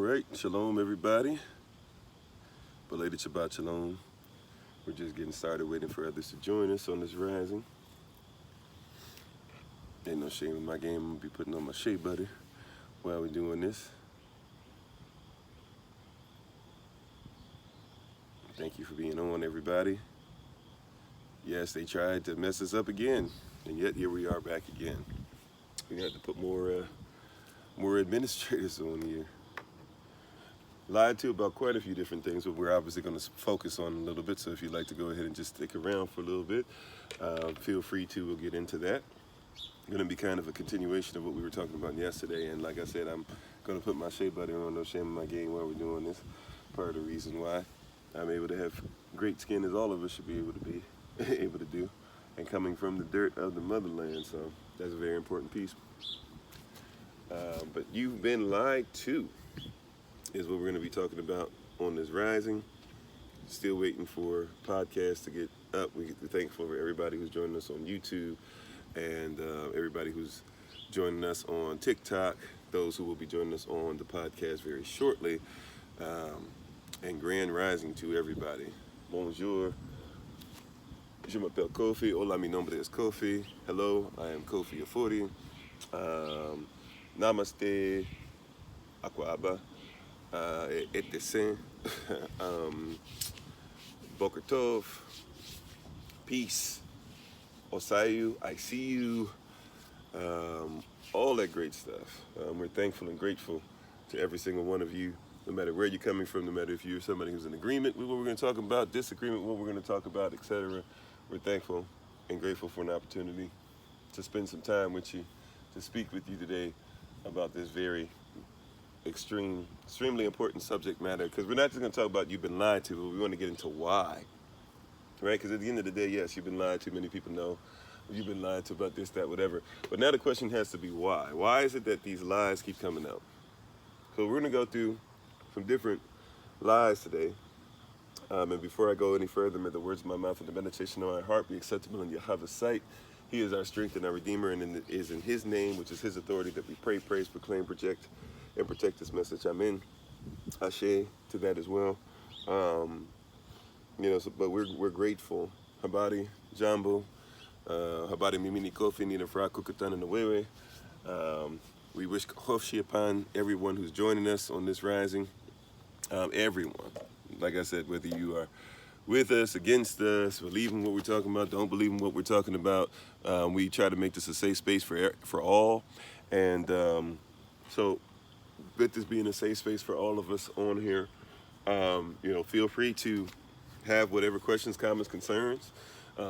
right, shalom everybody. Belated Shabbat Shalom. We're just getting started, waiting for others to join us on this rising. Ain't no shame in my game. I'm gonna be putting on my shea butter while we're doing this. Thank you for being on, everybody. Yes, they tried to mess us up again, and yet here we are back again. We had to put more administrators on here. Lied to about quite a few different things, but we're obviously going to focus on a little bit. So if you'd like to go ahead and just stick around for a little bit, feel free to. We'll get into that. Going to be kind of a continuation of what we were talking about yesterday. And like I said, I'm going to put my shea butter on, no shame in my game while we're doing this. Part of the reason why I'm able to have great skin, as all of us should be able to do, and coming from the dirt of the motherland. So that's a very important piece. But you've been lied to is what we're going to be talking about on this rising. Still waiting for podcasts to get up. We're thankful for everybody who's joining us on YouTube and everybody who's joining us on TikTok, those who will be joining us on the podcast very shortly. And grand rising to everybody. Bonjour. Je m'appelle Kofi. Hola, mi nombre es Kofi. Hello, I am Kofi Afori. Namaste. Aquaba. Etesen, Boker Tov, peace, Osayu, I see you, all that great stuff. We're thankful and grateful to every single one of you, no matter where you're coming from, no matter if you're somebody who's in agreement with what we're going to talk about, disagreement with what we're going to talk about, etc. We're thankful and grateful for an opportunity to spend some time with you, to speak with you today about this very extremely important subject matter, because we're not just going to talk about you've been lied to, but we want to get into why, right? Because at the end of the day, yes, you've been lied to. Many people know you've been lied to about this, that, whatever. But now the question has to be why. Why is it that these lies keep coming out? So we're going to go through some different lies today. And before I go any further, may the words of my mouth and the meditation of my heart be acceptable in Yahweh's sight. He is our strength and our Redeemer, and it is in His name, which is His authority, that we pray, praise, proclaim, project, and protect this message. Amen. Ashe to that as well. But we're grateful. Habari, Jambo, Habari Mimini Kofi, Nina Fra Kukatan and Awewe. We wish Hofshi upon everyone who's joining us on this rising. Everyone. Like I said, whether you are with us, against us, believe in what we're talking about, don't believe in what we're talking about, we try to make this a safe space for all. And so with this being a safe space for all of us on here, feel free to have whatever questions, comments, concerns,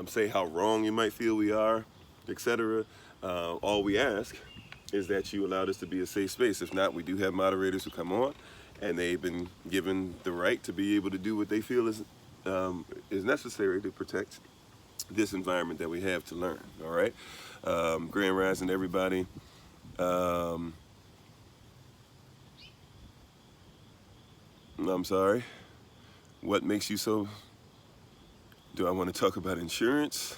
say how wrong you might feel we are, etc. All we ask is that you allow this to be a safe space. If not, we do have moderators who come on, and they've been given the right to be able to do what they feel is necessary to protect this environment that we have to learn. All right, grand rising, everybody. I'm sorry. What makes you so? Do I want to talk about insurance?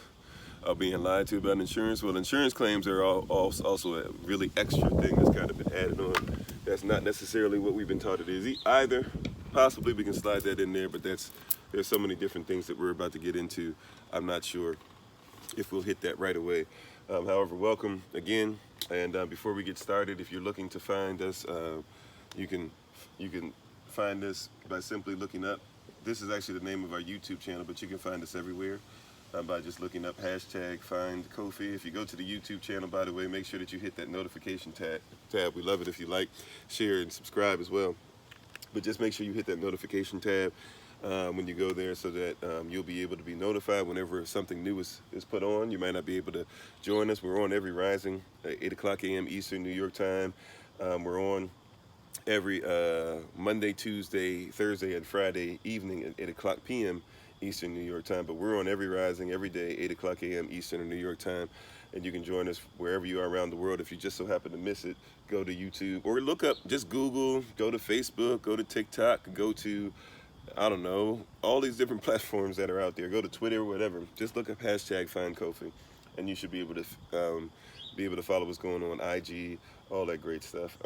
Being lied to about insurance? Well, insurance claims are also a really extra thing that's kind of been added on. That's not necessarily what we've been taught it is either. Possibly we can slide that in there, but there's so many different things that we're about to get into. I'm not sure if we'll hit that right away. However, welcome again. And before we get started, if you're looking to find us, you can find us by simply looking up. This is actually the name of our YouTube channel, but you can find us everywhere by just looking up #find Kofi. If you go to the YouTube channel, by the way, make sure that you hit that notification tab. We love it if you like, share, and subscribe as well. But just make sure you hit that notification tab when you go there, so that you'll be able to be notified whenever something new is put on. You might not be able to join us. We're on every rising at 8 o'clock a.m. Eastern New York time. We're on every Monday, Tuesday, Thursday, and Friday evening at 8 o'clock p.m. Eastern New York time. But we're on every rising every day, 8 o'clock a.m. Eastern New York time. And you can join us wherever you are around the world. If you just so happen to miss it, go to YouTube or look up, just Google, go to Facebook, go to TikTok, go to, I don't know, all these different platforms that are out there. Go to Twitter, whatever. Just look up #find Kofi, and you should be able to follow what's going on, IG, all that great stuff.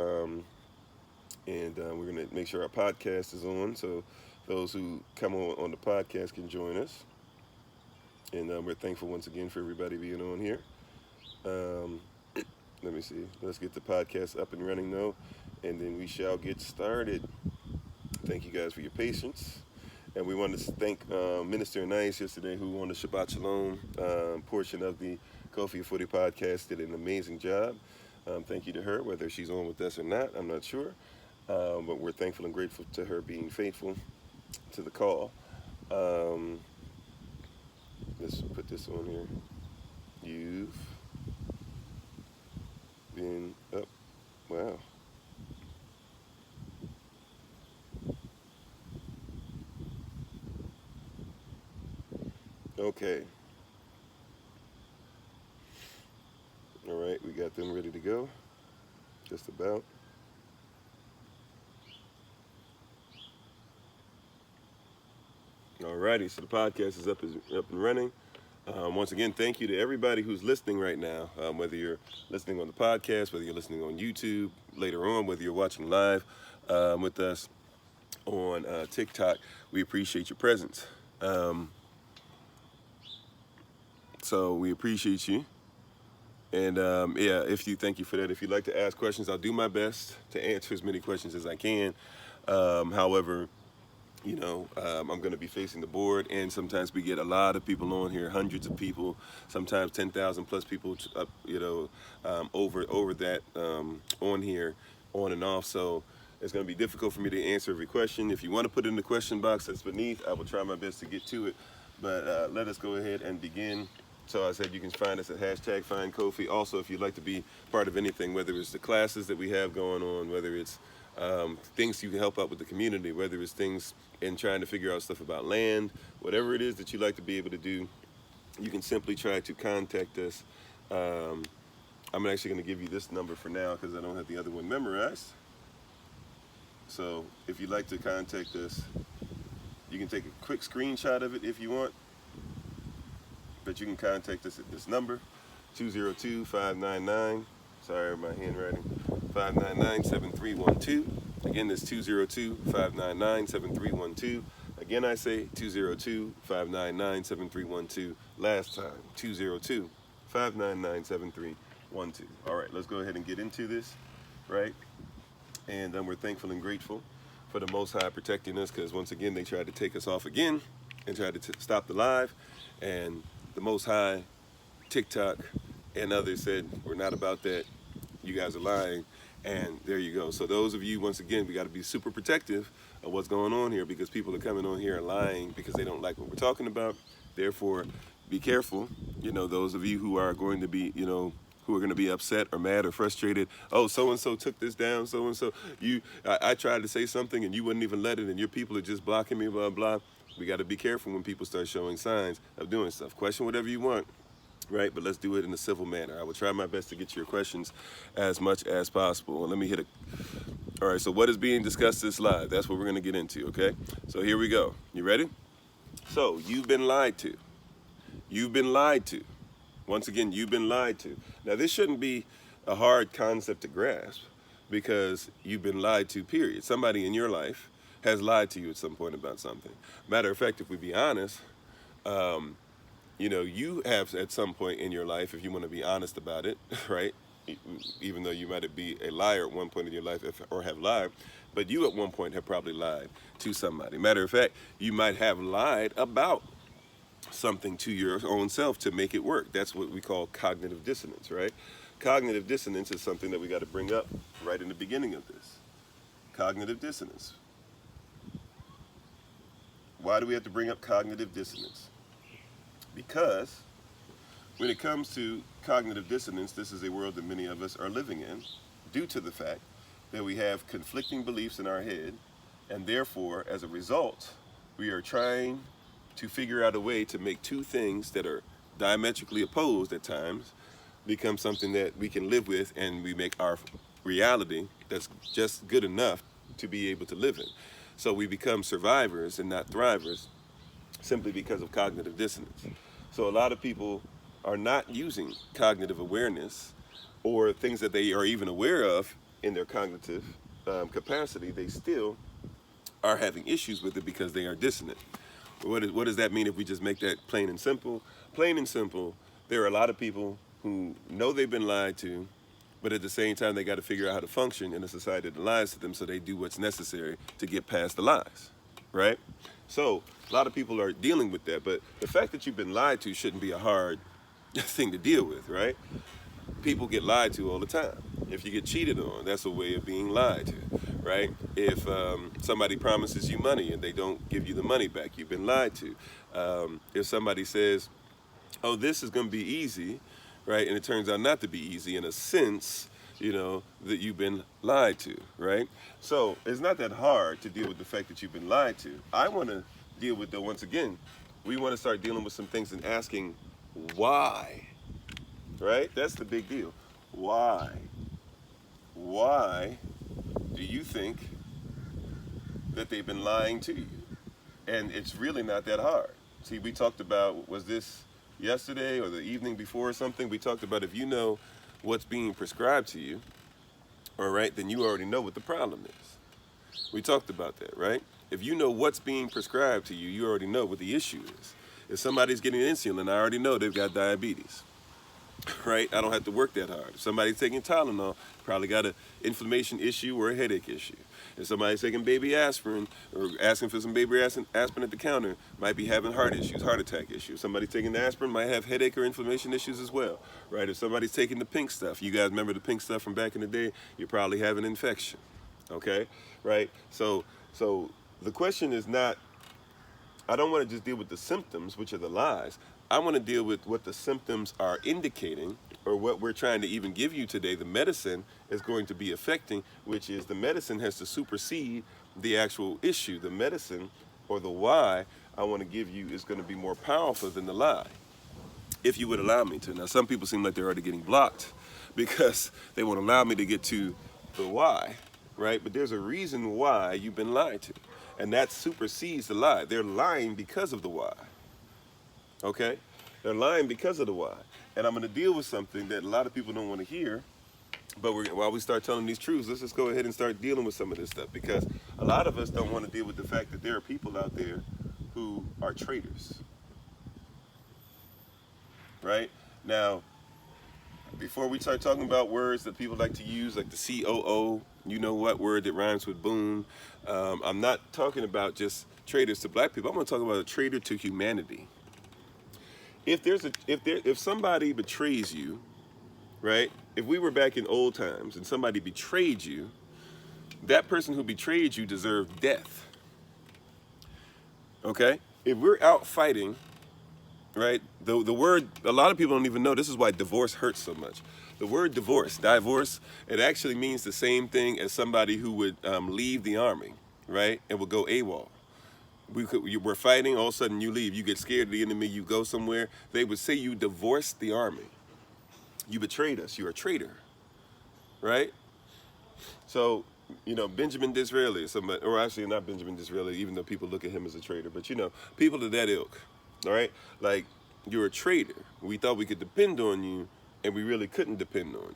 And we're going to make sure our podcast is on so those who come on the podcast can join us. And we're thankful once again for everybody being on here. Let me see. Let's get the podcast up and running though, and then we shall get started. Thank you guys for your patience. And we want to thank Minister Anais yesterday, who on the Shabbat Shalom portion of the Kofi of 40 podcast did an amazing job. Thank you to her, whether she's on with us or not, I'm not sure. But we're thankful and grateful to her being faithful to the call. Let's put this on here. You've been up. Wow. Okay. All right, we got them ready to go. Just about. Alrighty, so the podcast is up and running. Once again, thank you to everybody who's listening right now, whether you're listening on the podcast, whether you're listening on YouTube later on, whether you're watching live with us on TikTok. We appreciate your presence. So we appreciate you. And thank you for that. If you'd like to ask questions, I'll do my best to answer as many questions as I can. However, I'm going to be facing the board, and sometimes we get a lot of people on here, hundreds of people, sometimes 10,000 plus people, over that on here, on and off. So it's going to be difficult for me to answer every question. If you want to put it in the question box that's beneath, I will try my best to get to it. But let us go ahead and begin. So I said you can find us at #FindKofi. Also, if you'd like to be part of anything, whether it's the classes that we have going on, whether it's things you can help out with the community, whether it's things in trying to figure out stuff about land, whatever it is that you like to be able to do, you can simply try to contact us. I'm actually going to give you this number for now because I don't have the other one memorized. So if you'd like to contact us, you can take a quick screenshot of it if you want, but you can contact us at this number, 202-599, sorry, my handwriting, 599-7312. Again, that's 202-599-7312. Again, I say 202-599-7312. Last time, 202-599-7312. All right, let's go ahead and get into this, right? And we're thankful and grateful for the Most High protecting us, because once again, they tried to take us off again and tried to stop the live. And the Most High, TikTok, and others said, we're not about that. You guys are lying. And there you go. So those of you, once again, we got to be super protective of what's going on here, because people are coming on here and lying because they don't like what we're talking about. Therefore, be careful. Those of you who are going to be, who are going to be upset or mad or frustrated. Oh, so-and-so took this down, so-and-so. I tried to say something and you wouldn't even let it, and your people are just blocking me, blah, blah. We got to be careful when people start showing signs of doing stuff. Question whatever you want, right? But let's do it in a civil manner. I will try my best to get your questions as much as possible. Let me hit it. All right, so what is being discussed this live? That's what we're going to get into, okay? So here we go. You ready? So you've been lied to. You've been lied to. Once again, you've been lied to. Now, this shouldn't be a hard concept to grasp, because you've been lied to, period. Somebody in your life has lied to you at some point about something. Matter of fact, if we be honest, you have at some point in your life, if you want to be honest about it, right? Even though you might be a liar at one point in your life or have lied, but you at one point have probably lied to somebody. Matter of fact, you might have lied about something to your own self to make it work. That's what we call cognitive dissonance, right? Cognitive dissonance is something that we got to bring up right in the beginning of this. Cognitive dissonance. Why do we have to bring up cognitive dissonance? Because when it comes to cognitive dissonance, this is a world that many of us are living in, due to the fact that we have conflicting beliefs in our head, and therefore, as a result, we are trying to figure out a way to make two things that are diametrically opposed at times become something that we can live with, and we make our reality that's just good enough to be able to live in. So we become survivors and not thrivers simply because of cognitive dissonance. So a lot of people are not using cognitive awareness or things that they are even aware of in their cognitive capacity, they still are having issues with it because they are dissonant. What does that mean if we just make that plain and simple? Plain and simple, there are a lot of people who know they've been lied to, but at the same time, they got to figure out how to function in a society that lies to them, so they do what's necessary to get past the lies, right? So a lot of people are dealing with that, but the fact that you've been lied to shouldn't be a hard thing to deal with, right? People get lied to all the time. If you get cheated on, that's a way of being lied to, right? If somebody promises you money and they don't give you the money back, you've been lied to. If somebody says, oh, this is going to be easy, right? And it turns out not to be easy, in a sense, that you've been lied to, right? So it's not that hard to deal with the fact that you've been lied to. I want to deal with, though, once again, we want to start dealing with some things and asking why, right? That's the big deal. Why? Why do you think that they've been lying to you? And it's really not that hard. See, we talked about, was this yesterday or the evening before or something? We talked about if you know what's being prescribed to you, all right, then you already know what the problem is. We talked about that, right? If you know what's being prescribed to you, you already know what the issue is. If somebody's getting insulin, I already know they've got diabetes, right? I don't have to work that hard. If somebody's taking Tylenol, probably got an inflammation issue or a headache issue. If somebody's taking baby aspirin or asking for some baby aspirin at the counter, might be having heart issues, heart attack issues. Somebody taking the aspirin might have headache or inflammation issues as well, right? If somebody's taking the pink stuff, you guys remember the pink stuff from back in the day, you're probably having an infection, okay? Right? So the question is not, I don't want to just deal with the symptoms, which are the lies. I want to deal with what the symptoms are indicating, or what we're trying to even give you today, the medicine is going to be affecting, which is the medicine has to supersede the actual issue. The medicine, or the why I want to give you, is going to be more powerful than the lie, if you would allow me to. Now, some people seem like they're already getting blocked because they won't allow me to get to the why, right? But there's a reason why you've been lied to, and that supersedes the lie. They're lying because of the why, okay? They're lying because of the why. And I'm going to deal with something that a lot of people don't want to hear, but while we start telling these truths, let's just go ahead and start dealing with some of this stuff, because a lot of us don't want to deal with the fact that there are people out there who are traitors, right? Now, before we start talking about words that people like to use, like the COO, you know what word that rhymes with boom, I'm not talking about just traitors to black people. I'm going to talk about a traitor to humanity. If somebody betrays you, right? If we were back in old times and somebody betrayed you, that person who betrayed you deserved death. Okay? If we're out fighting, right? The word, a lot of people don't even know, this is why divorce hurts so much. The word divorce, it actually means the same thing as somebody who would leave the army, right? And would go AWOL. We're fighting, all of a sudden you leave, you get scared of the enemy, you go somewhere. They would say you divorced the army. You betrayed us, you're a traitor, right? So, Benjamin Disraeli, somebody, or actually not Benjamin Disraeli, even though people look at him as a traitor, but people of that ilk, all right? Like, you're a traitor. We thought we could depend on you, and we really couldn't depend on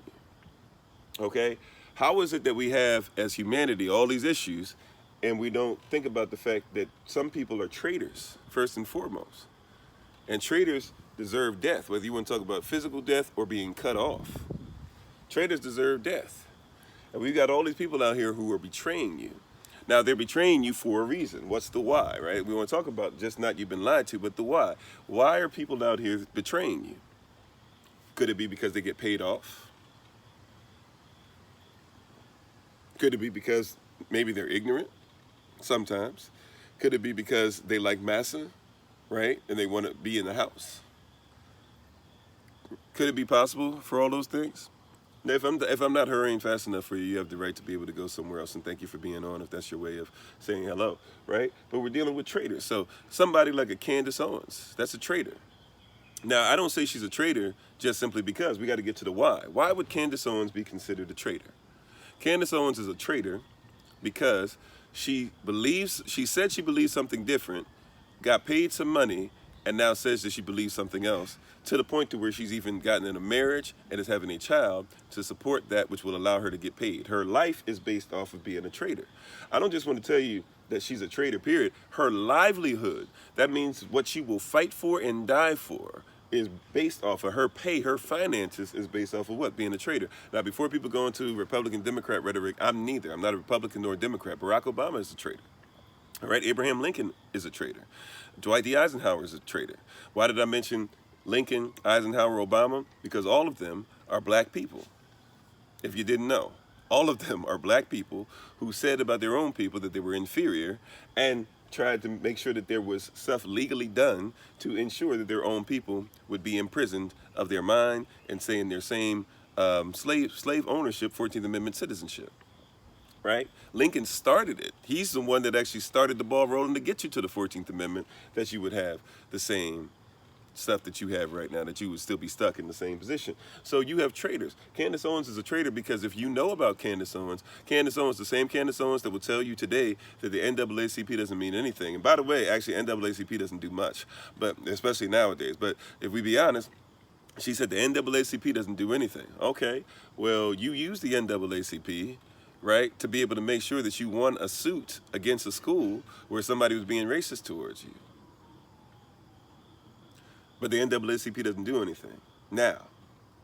you, okay? How is it that we have, as humanity, all these issues, and we don't think about the fact that some people are traitors, first and foremost. And traitors deserve death, whether you want to talk about physical death or being cut off. Traitors deserve death. And we've got all these people out here who are betraying you. Now, they're betraying you for a reason. What's the why, right? We want to talk about just not you've been lied to, but the why. Why are people out here betraying you? Could it be because they get paid off? Could it be because maybe they're ignorant? Sometimes. Could it be because they like massa, right? And they want to be in the house? Could it be possible for all those things? Now, if I'm not hurrying fast enough for you, you have the right to be able to go somewhere else, and thank you for being on if that's your way of saying hello, right? But we're dealing with traitors. So somebody like a Candace Owens, that's a traitor. Now, I don't say she's a traitor just simply because. We got to get to the why. Why would Candace Owens be considered a traitor? Candace Owens is a traitor because she said she believes something different, got paid some money, and now says that she believes something else to the point to where she's even gotten in a marriage and is having a child to support that, which will allow her to get paid. Her life is based off of being a trader. I don't just want to tell you that she's a trader, period. Her livelihood, that means what she will fight for and die for, is based off of her pay. Her finances is based off of what? Being a trader. Now, before people go into Republican, Democrat rhetoric, I'm neither. I'm not a Republican nor a Democrat. Barack Obama is a trader. All right, Abraham Lincoln is a trader. Dwight D. Eisenhower is a trader. Why did I mention Lincoln, Eisenhower, Obama? Because all of them are black people. If you didn't know, all of them are black people who said about their own people that they were inferior and tried to make sure that there was stuff legally done to ensure that their own people would be imprisoned of their mind and stay in their same slave ownership, 14th Amendment citizenship. Right? Lincoln started it. He's the one that actually started the ball rolling to get you to the 14th Amendment, that you would have the same stuff that you have right now, that you would still be stuck in the same position. So you have traders. Candace Owens is a trader because if you know about Candace Owens, the same Candace Owens that will tell you today that the NAACP doesn't mean anything. And by the way, actually NAACP doesn't do much, but especially nowadays. But if we be honest, she said the NAACP doesn't do anything. Okay, well, you use the NAACP, right, to be able to make sure that you won a suit against a school where somebody was being racist towards you. But the NAACP doesn't do anything now.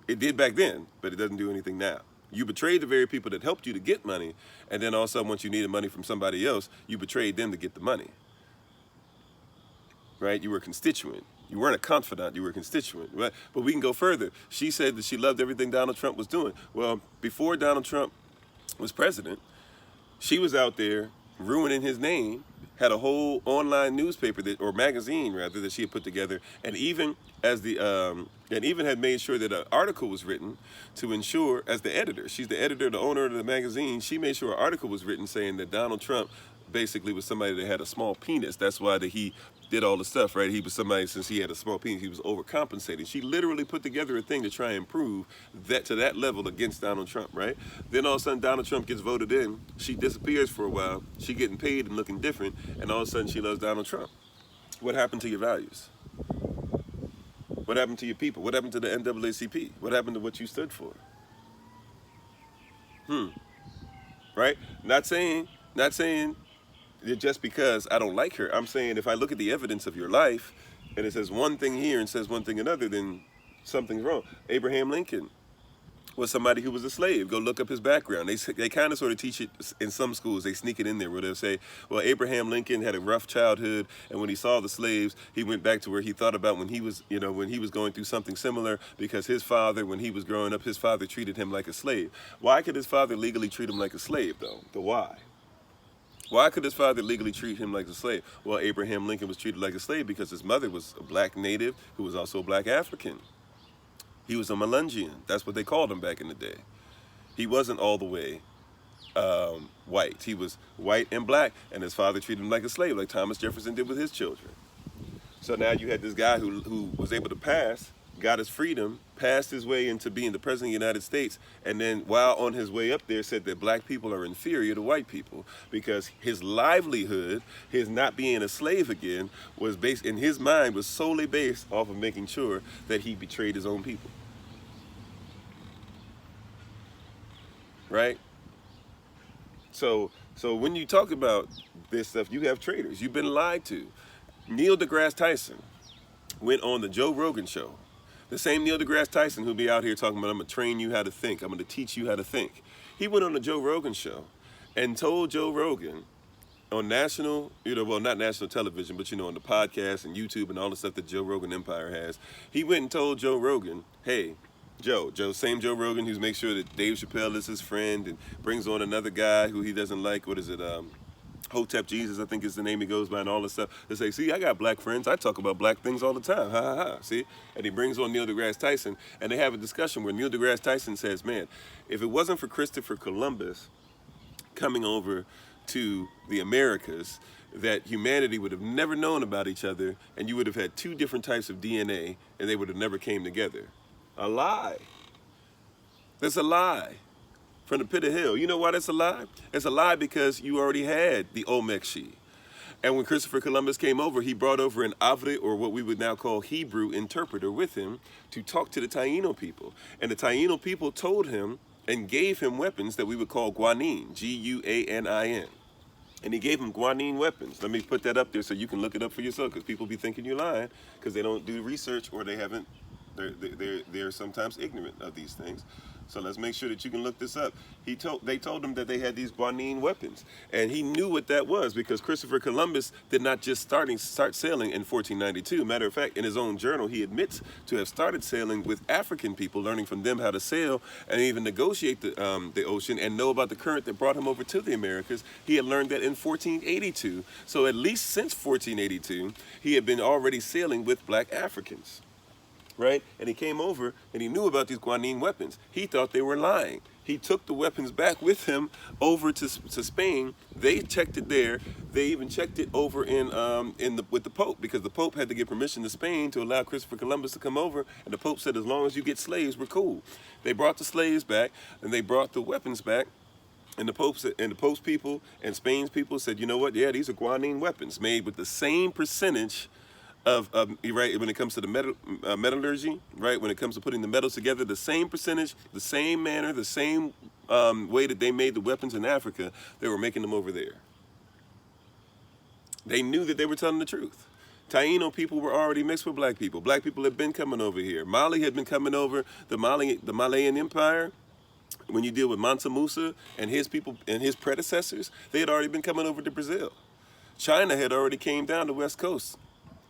It did back then, but it doesn't do anything now. You betrayed the very people that helped you to get money, and then all of a sudden, once you needed money from somebody else, you betrayed them to get the money. Right? You were a constituent. You weren't a confidant, you were a constituent. Right? But we can go further. She said that she loved everything Donald Trump was doing. Well, before Donald Trump was president, she was out there ruining his name, had a whole online newspaper or magazine rather that she had put together, and even had made sure that an article was written to ensure, as the editor, she's the editor, the owner of the magazine, she made sure an article was written saying that Donald Trump basically was somebody that had a small penis. That's why he did all the stuff, right? He was somebody, since he had a small penis, he was overcompensating. She literally put together a thing to try and prove that to that level against Donald Trump, right? Then all of a sudden Donald Trump gets voted in. She disappears for a while. She getting paid and looking different, and all of a sudden she loves Donald Trump. What happened to your values? What happened to your people? What happened to the NAACP? What happened to what you stood for? Right? Not saying just because I don't like her. I'm saying if I look at the evidence of your life and it says one thing here and says one thing another, then something's wrong. Abraham Lincoln was somebody who was a slave. Go look up his background. They kind of sort of teach it in some schools. They sneak it in there where they'll say, well, Abraham Lincoln had a rough childhood, and when he saw the slaves, he went back to where he thought about when he was going through something similar, because his father, when he was growing up, his father treated him like a slave. Why could his father legally treat him like a slave, though? The why? Why could his father legally treat him like a slave? Well, Abraham Lincoln was treated like a slave because his mother was a black native who was also a black African. He was a Melungeon. That's what they called him back in the day. He wasn't all the way white. He was white and black, and his father treated him like a slave, like Thomas Jefferson did with his children. So now you had this guy who was able to pass, got his freedom, passed his way into being the president of the United States, and then while on his way up there said that black people are inferior to white people because his livelihood, his not being a slave again, was based, in his mind, was solely based off of making sure that he betrayed his own people. Right? So when you talk about this stuff, you have traitors. You've been lied to. Neil deGrasse Tyson went on the Joe Rogan show. The same Neil deGrasse Tyson who'll be out here talking about, I'm going to train you how to think. I'm going to teach you how to think. He went on the Joe Rogan show and told Joe Rogan on national, not national television, but on the podcast and YouTube and all the stuff that Joe Rogan Empire has. He went and told Joe Rogan, hey, same Joe Rogan who's make sure that Dave Chappelle is his friend and brings on another guy who he doesn't like. Hotep Jesus, I think is the name he goes by, and all this stuff. They say, see, I got black friends. I talk about black things all the time. Ha, ha, ha. See? And he brings on Neil deGrasse Tyson, and they have a discussion where Neil deGrasse Tyson says, man, if it wasn't for Christopher Columbus coming over to the Americas, that humanity would have never known about each other, and you would have had two different types of DNA, and they would have never came together. A lie. That's a lie. From the pit of hell. You know why that's a lie? It's a lie because you already had the Olmec She. And when Christopher Columbus came over, he brought over an Avre, or what we would now call Hebrew interpreter, with him to talk to the Taino people. And the Taino people told him and gave him weapons that we would call guanin, G-U-A-N-I-N. And he gave him guanin weapons. Let me put that up there so you can look it up for yourself, because people be thinking you're lying because they don't do research, or they haven't, they're sometimes ignorant of these things. So let's make sure that you can look this up. They told him that they had these guanin weapons, and he knew what that was, because Christopher Columbus did not just start sailing in 1492. Matter of fact, in his own journal, he admits to have started sailing with African people, learning from them how to sail and even negotiate the ocean and know about the current that brought him over to the Americas. He had learned that in 1482. So at least since 1482, he had been already sailing with black Africans. Right? And he came over and he knew about these guanin weapons. He thought they were lying. He took the weapons back with him over to Spain. They checked it there. They even checked it over with the Pope, because the Pope had to give permission to Spain to allow Christopher Columbus to come over. And the Pope said, as long as you get slaves, we're cool. They brought the slaves back, and they brought the weapons back. And the Pope said, and the Pope's people and Spain's people said, you know what? Yeah, these are guanin weapons made with the same percentage of right, when it comes to the metallurgy, right, when it comes to putting the metals together, the same percentage, the same manner, the same way that they made the weapons in Africa, they were making them over there. They knew that they were telling the truth. Taino people were already mixed with black people. Black people had been coming over here. Mali had been coming over. The Malayan Empire, when you deal with Mansa Musa and his people and his predecessors, they had already been coming over to Brazil. China had already came down the West Coast.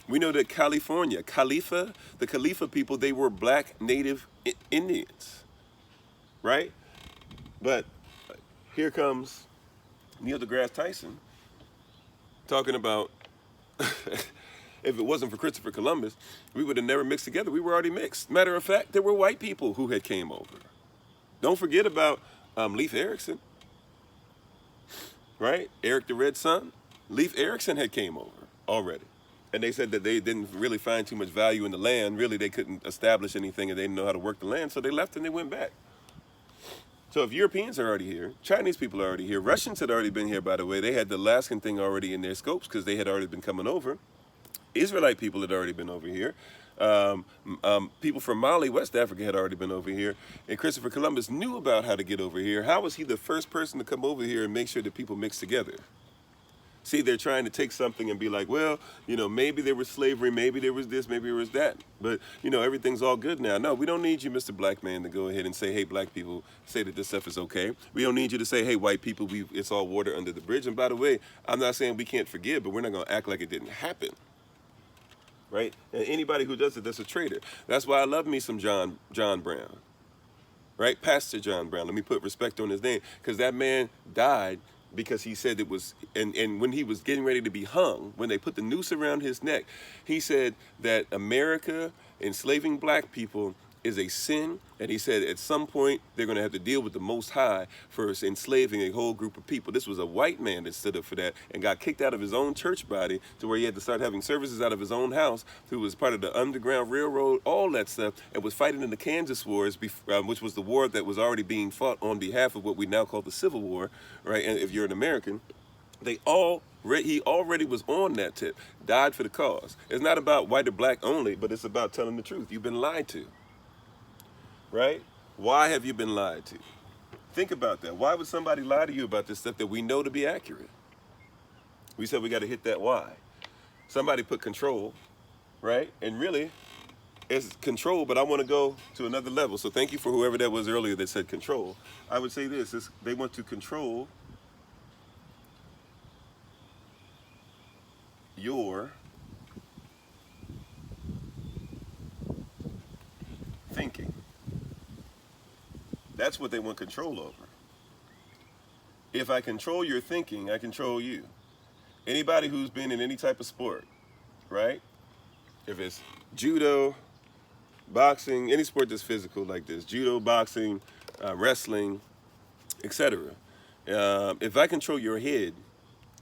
We know that California, the Khalifa people, they were black native Indians, right? But here comes Neil deGrasse Tyson talking about, if it wasn't for Christopher Columbus, we would have never mixed together. We were already mixed. Matter of fact, there were white people who had came over. Don't forget about Leif Erikson, right? Eric the Red Sun. Leif Erikson had came over already. And they said that they didn't really find too much value in the land. Really, they couldn't establish anything, and they didn't know how to work the land, so they left and they went back. So if Europeans are already here, Chinese people are already here, Russians had already been here, by the way. They had the Alaskan thing already in their scopes because they had already been coming over. Israelite people had already been over here. People from Mali, West Africa, had already been over here. And Christopher Columbus knew about how to get over here. How was he the first person to come over here and make sure that people mix together? See, they're trying to take something and be like, well, you know, maybe there was slavery, maybe there was this, maybe there was that. But, you know, everything's all good now. No, we don't need you, Mr. Black Man, to go ahead and say, hey, black people, say that this stuff is okay. We don't need you to say, hey, white people, it's all water under the bridge. And by the way, I'm not saying we can't forgive, but we're not going to act like it didn't happen. Right? And anybody who does it, that's a traitor. That's why I love me some John Brown. Right? Pastor John Brown. Let me put respect on his name, because that man died because he said it was, and when he was getting ready to be hung, when they put the noose around his neck, he said that America enslaving black people is a sin, and he said at some point they're going to have to deal with the Most High for enslaving a whole group of people. This was a white man that stood up for that and got kicked out of his own church body to where he had to start having services out of his own house, who was part of the Underground Railroad, all that stuff, and was fighting in the Kansas Wars, which was the war that was already being fought on behalf of what we now call the Civil War, right? And if you're an American, he already was on that tip, died for the cause. It's not about white or black only, but it's about telling the truth. You've been lied to. Right? Why have you been lied to? Think about that. Why would somebody lie to you about this stuff that we know to be accurate? We said we got to hit that why. Somebody put control, right? And really, it's control, but I want to go to another level. So thank you for whoever that was earlier that said control. I would say this, they want to control your thinking. That's what they want control over. If I control your thinking, I control you. Anybody who's been in any type of sport, right? If it's judo, boxing, any sport that's physical like this, judo, boxing, wrestling, etc. If I control your head,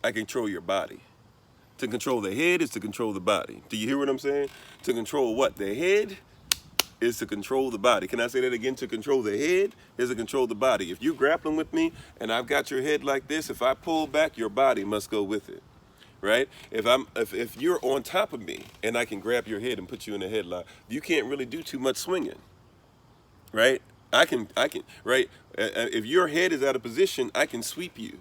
I control your body. To control the head is to control the body. Do you hear what I'm saying? To control what? The head is to control the body. Can I say that again? To control the head is to control the body. If you're grappling with me and I've got your head like this, if I pull back, your body must go with it. right? If you're on top of me and I can grab your head and put you in a headlock, you can't really do too much swinging, right? I can, right? If your head is out of position, I can sweep you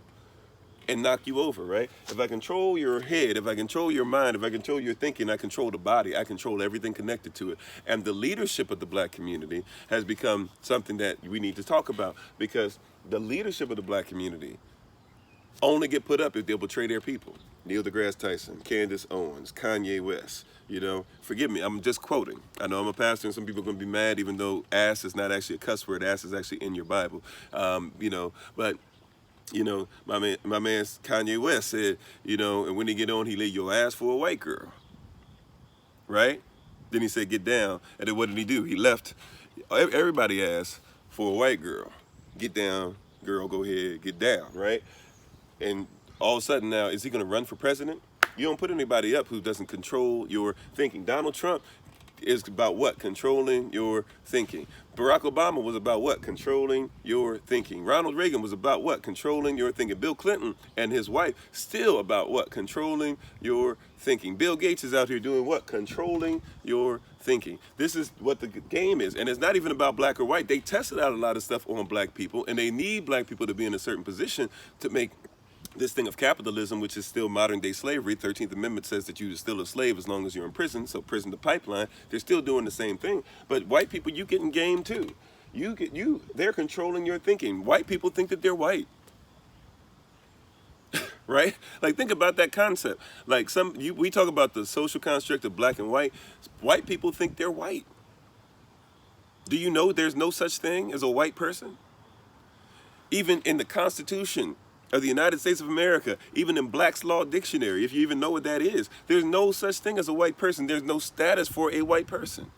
and knock you over, right? If I control your head, if I control your mind, if I control your thinking, I control the body, I control everything connected to it. And the leadership of the black community has become something that we need to talk about, because the leadership of the black community only get put up if they'll betray their people. Neil deGrasse Tyson, Candace Owens, Kanye West, forgive me, I'm just quoting. I know I'm a pastor and some people are going to be mad, even though ass is not actually a cuss word. Ass is actually in your Bible, but my man Kanye West said, and when he get on, he lay your ass for a white girl, right? Then he said, get down. And then what did he do? He left everybody ass for a white girl. Get down, girl, go ahead, get down, right? And all of a sudden now, is he going to run for president? You don't put anybody up who doesn't control your thinking. Donald Trump is about what? Controlling your thinking. Barack Obama was about what? Controlling your thinking. Ronald Reagan was about what? Controlling your thinking. Bill Clinton and his wife still about what? Controlling your thinking. Bill Gates is out here doing what? Controlling your thinking. This is what the game is. And it's not even about black or white. They tested out a lot of stuff on black people, and they need black people to be in a certain position to make this thing of capitalism, which is still modern day slavery. 13th Amendment says that you're still a slave as long as you're in prison. So prison to pipeline, they're still doing the same thing. But white people, you getting game too. They're controlling your thinking. White people think that they're white. Right? Like, think about that concept. Like, we talk about the social construct of black and white. White people think they're white. Do you know there's no such thing as a white person? Even in the Constitution of the United States of America, even in Black's Law Dictionary, if you even know what that is, there's no such thing as a white person. There's no status for a white person.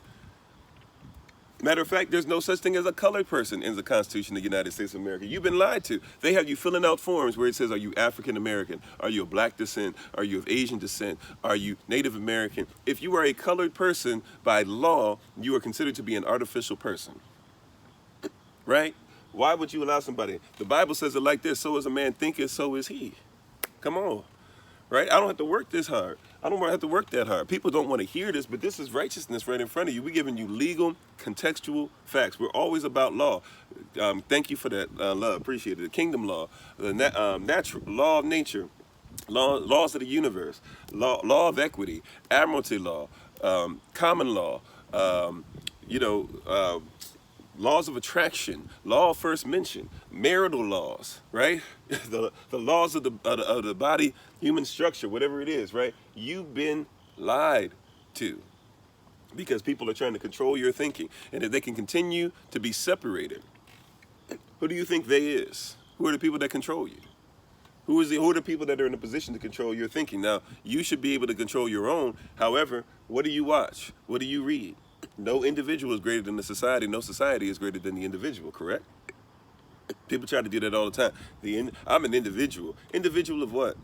Matter of fact, there's no such thing as a colored person in the Constitution of the United States of America. You've been lied to. They have you filling out forms where it says, are you African American? Are you of black descent? Are you of Asian descent? Are you Native American? If you are a colored person, by law, you are considered to be an artificial person. Right? Why would you allow somebody? The Bible says it like this: so as a man thinketh, so is he. Come on. Right? I don't have to work this hard. I don't have to work that hard. People don't want to hear this, but this is righteousness right in front of you. We're giving you legal, contextual facts. We're always about law. Thank you for that, love. Appreciate it. The kingdom law, the natural law of nature, laws of the universe, law of equity, admiralty law, common law, laws of attraction, law of first mention, marital laws, right? the laws of the body, human structure, whatever it is, right? You've been lied to, because people are trying to control your thinking. And if they can continue to be separated, who do you think they is? Who are the people that control you? Who are the people that are in a position to control your thinking? Now, you should be able to control your own. However, what do you watch? What do you read? No individual is greater than the society. No society is greater than the individual, correct? People try to do that all the time. I'm an individual. Individual of what?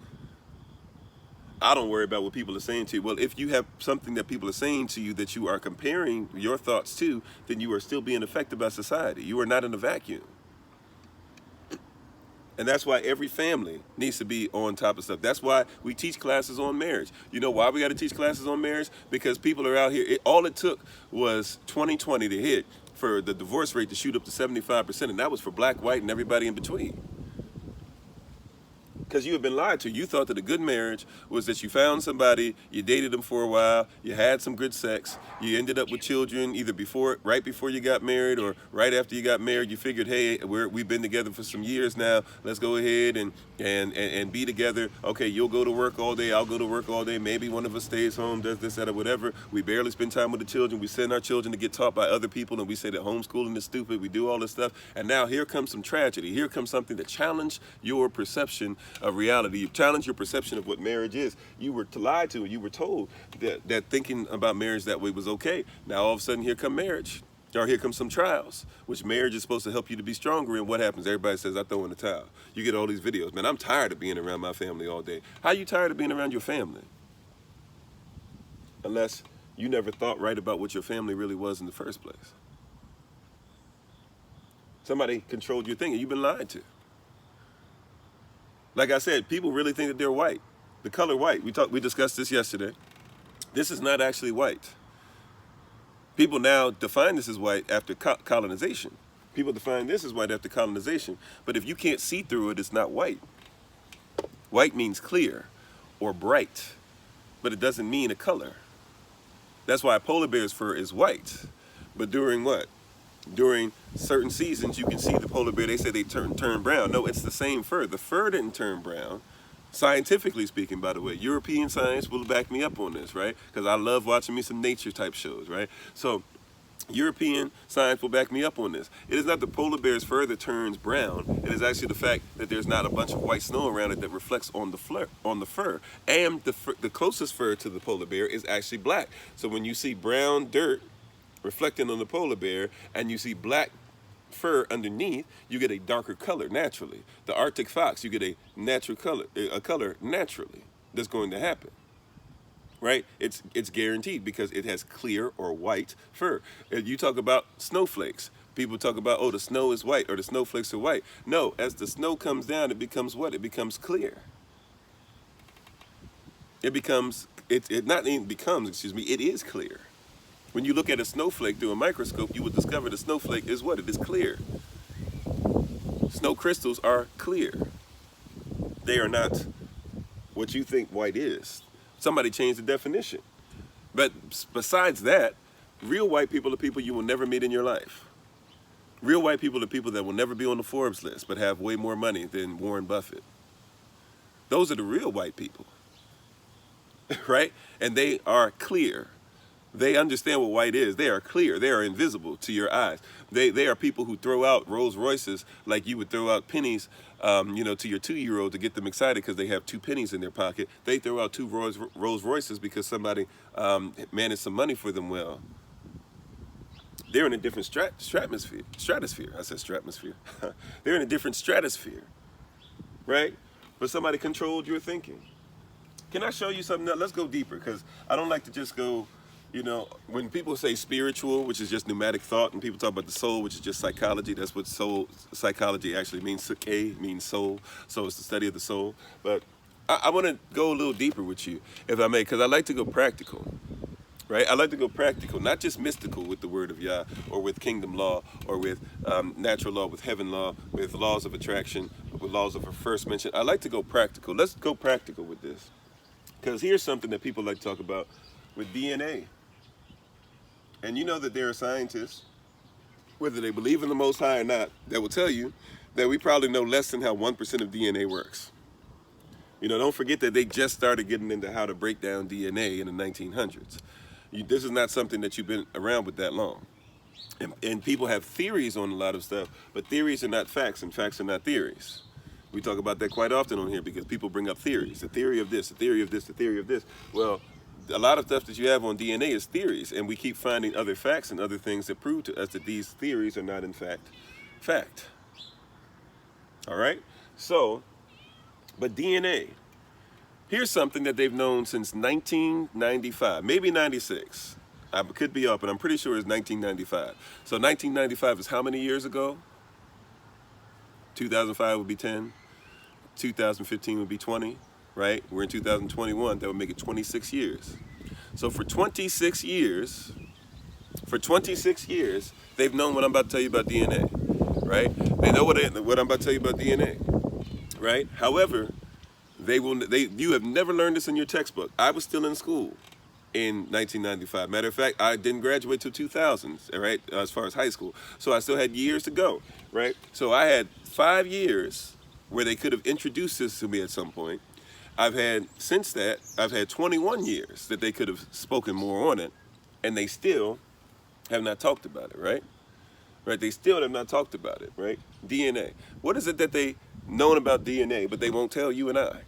I don't worry about what people are saying to you. Well, if you have something that people are saying to you that you are comparing your thoughts to, then you are still being affected by society. You are not in a vacuum. And that's why every family needs to be on top of stuff. That's why we teach classes on marriage. You know why we got to teach classes on marriage? Because people are out here. All it took was 2020 to hit for the divorce rate to shoot up to 75%. And that was for black, white, and everybody in between. Because you have been lied to. You thought that a good marriage was that you found somebody, you dated them for a while, you had some good sex, you ended up with children either right before you got married or right after you got married. You figured, hey, we've been together for some years now. Let's go ahead and be together. Okay, you'll go to work all day, I'll go to work all day. Maybe one of us stays home, does this, that, or whatever. We barely spend time with the children. We send our children to get taught by other people, and we say that homeschooling is stupid. We do all this stuff. And now here comes some tragedy. Here comes something that challenged your perception of reality. You challenge your perception of what marriage is. You were lied to, and you were told that thinking about marriage that way was okay. Now all of a sudden here come marriage, or here comes some trials, which marriage is supposed to help you to be stronger. And what happens? Everybody says, I throw in the towel. You get all these videos. Man, I'm tired of being around my family all day. How are you tired of being around your family? Unless you never thought right about what your family really was in the first place. Somebody controlled your thinking. You've been lied to. Like I said, people really think that they're white. The color white, we discussed this yesterday. This is not actually white. People now define this as white after colonization. People define this as white after colonization. But if you can't see through it, it's not white. White means clear or bright, but it doesn't mean a color. That's why a polar bear's fur is white. But during what? During certain seasons, you can see the polar bear, they say they turn brown. No, it's the same fur. The fur didn't turn brown. Scientifically speaking, by the way, European science will back me up on this, right? Because I love watching me some nature type shows, right? So European science will back me up on this. It is not the polar bear's fur that turns brown. It is actually the fact that there's not a bunch of white snow around it that reflects on the fur. And the closest fur to the polar bear is actually black. So when you see brown dirt reflecting on the polar bear and you see black fur underneath, you get a darker color naturally. The Arctic fox, you get a color naturally. That's going to happen, right? It's guaranteed because it has clear or white fur. You talk about snowflakes. People talk about, oh, the snow is white or the snowflakes are white. No, as the snow comes down, it becomes what? It becomes clear. It is clear. When you look at a snowflake through a microscope, you will discover the snowflake is what? It is clear. Snow crystals are clear. They are not what you think white is. Somebody changed the definition. But besides that, real white people are people you will never meet in your life. Real white people are people that will never be on the Forbes list, but have way more money than Warren Buffett. Those are the real white people, right? And they are clear. They understand what white is. They are clear. They are invisible to your eyes. They are people who throw out Rolls Royces like you would throw out pennies, to your 2-year-old to get them excited because they have 2 pennies in their pocket. They throw out 2 Rolls Royces because somebody managed some money for them well. They're in a different stratosphere. I said stratosphere. They're in a different stratosphere, right? But somebody controlled your thinking. Can I show you something else? Let's go deeper because I don't like to just go. When people say spiritual, which is just pneumatic thought, and people talk about the soul, which is just psychology, that's what psychology actually means. Psyche means soul, so it's the study of the soul. But I want to go a little deeper with you, if I may, because I like to go practical, right? I like to go practical, not just mystical with the word of Yah, or with kingdom law, or with natural law, with heaven law, with laws of attraction, with laws of a first mention. I like to go practical. Let's go practical with this, because here's something that people like to talk about with DNA. And you know that there are scientists, whether they believe in the Most High or not, that will tell you that we probably know less than how 1% of DNA works. Don't forget that they just started getting into how to break down DNA in the 1900s. This is not something that you've been around with that long. And people have theories on a lot of stuff, but theories are not facts, and facts are not theories. We talk about that quite often on here because people bring up theories. The theory of this, the theory of this, the theory of this. Well, a lot of stuff that you have on DNA is theories, and we keep finding other facts and other things that prove to us that these theories are not in fact. All right? So, but DNA, here's something that they've known since 1995, maybe 96. I could be off, but I'm pretty sure it's 1995. So 1995 is how many years ago? 2005 would be 10. 2015 would be 20. Right? We're in 2021. That would make it 26 years. So for 26 years, they've known what I'm about to tell you about DNA, right? They know what I'm about to tell you about DNA, right? However, you have never learned this in your textbook. I was still in school in 1995. Matter of fact, I didn't graduate till 2000, right? As far as high school. So I still had years to go, right? So I had 5 years where they could have introduced this to me at some point. Since that, I've had 21 years that they could have spoken more on it, and they still have not talked about it, right? Right? They still have not talked about it, right? DNA. What is it that they known about DNA, but they won't tell you and I,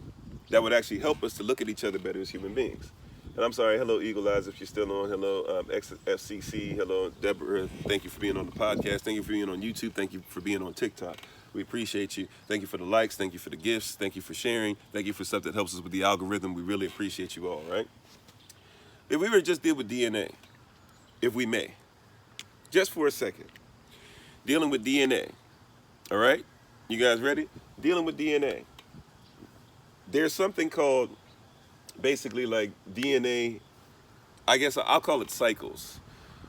that would actually help us to look at each other better as human beings? And I'm sorry, hello, Eagle Eyes, if you're still on. Hello, FCC. Hello, Deborah. Thank you for being on the podcast. Thank you for being on YouTube. Thank you for being on TikTok. We appreciate you. Thank you for the likes. Thank you for the gifts. Thank you for sharing. Thank you for stuff that helps us with the algorithm. We really appreciate you all, right? If we were to just deal with DNA, if we may, just for a second, dealing with DNA, all right? You guys ready? Dealing with DNA. There's something called basically like DNA, I guess I'll call it cycles,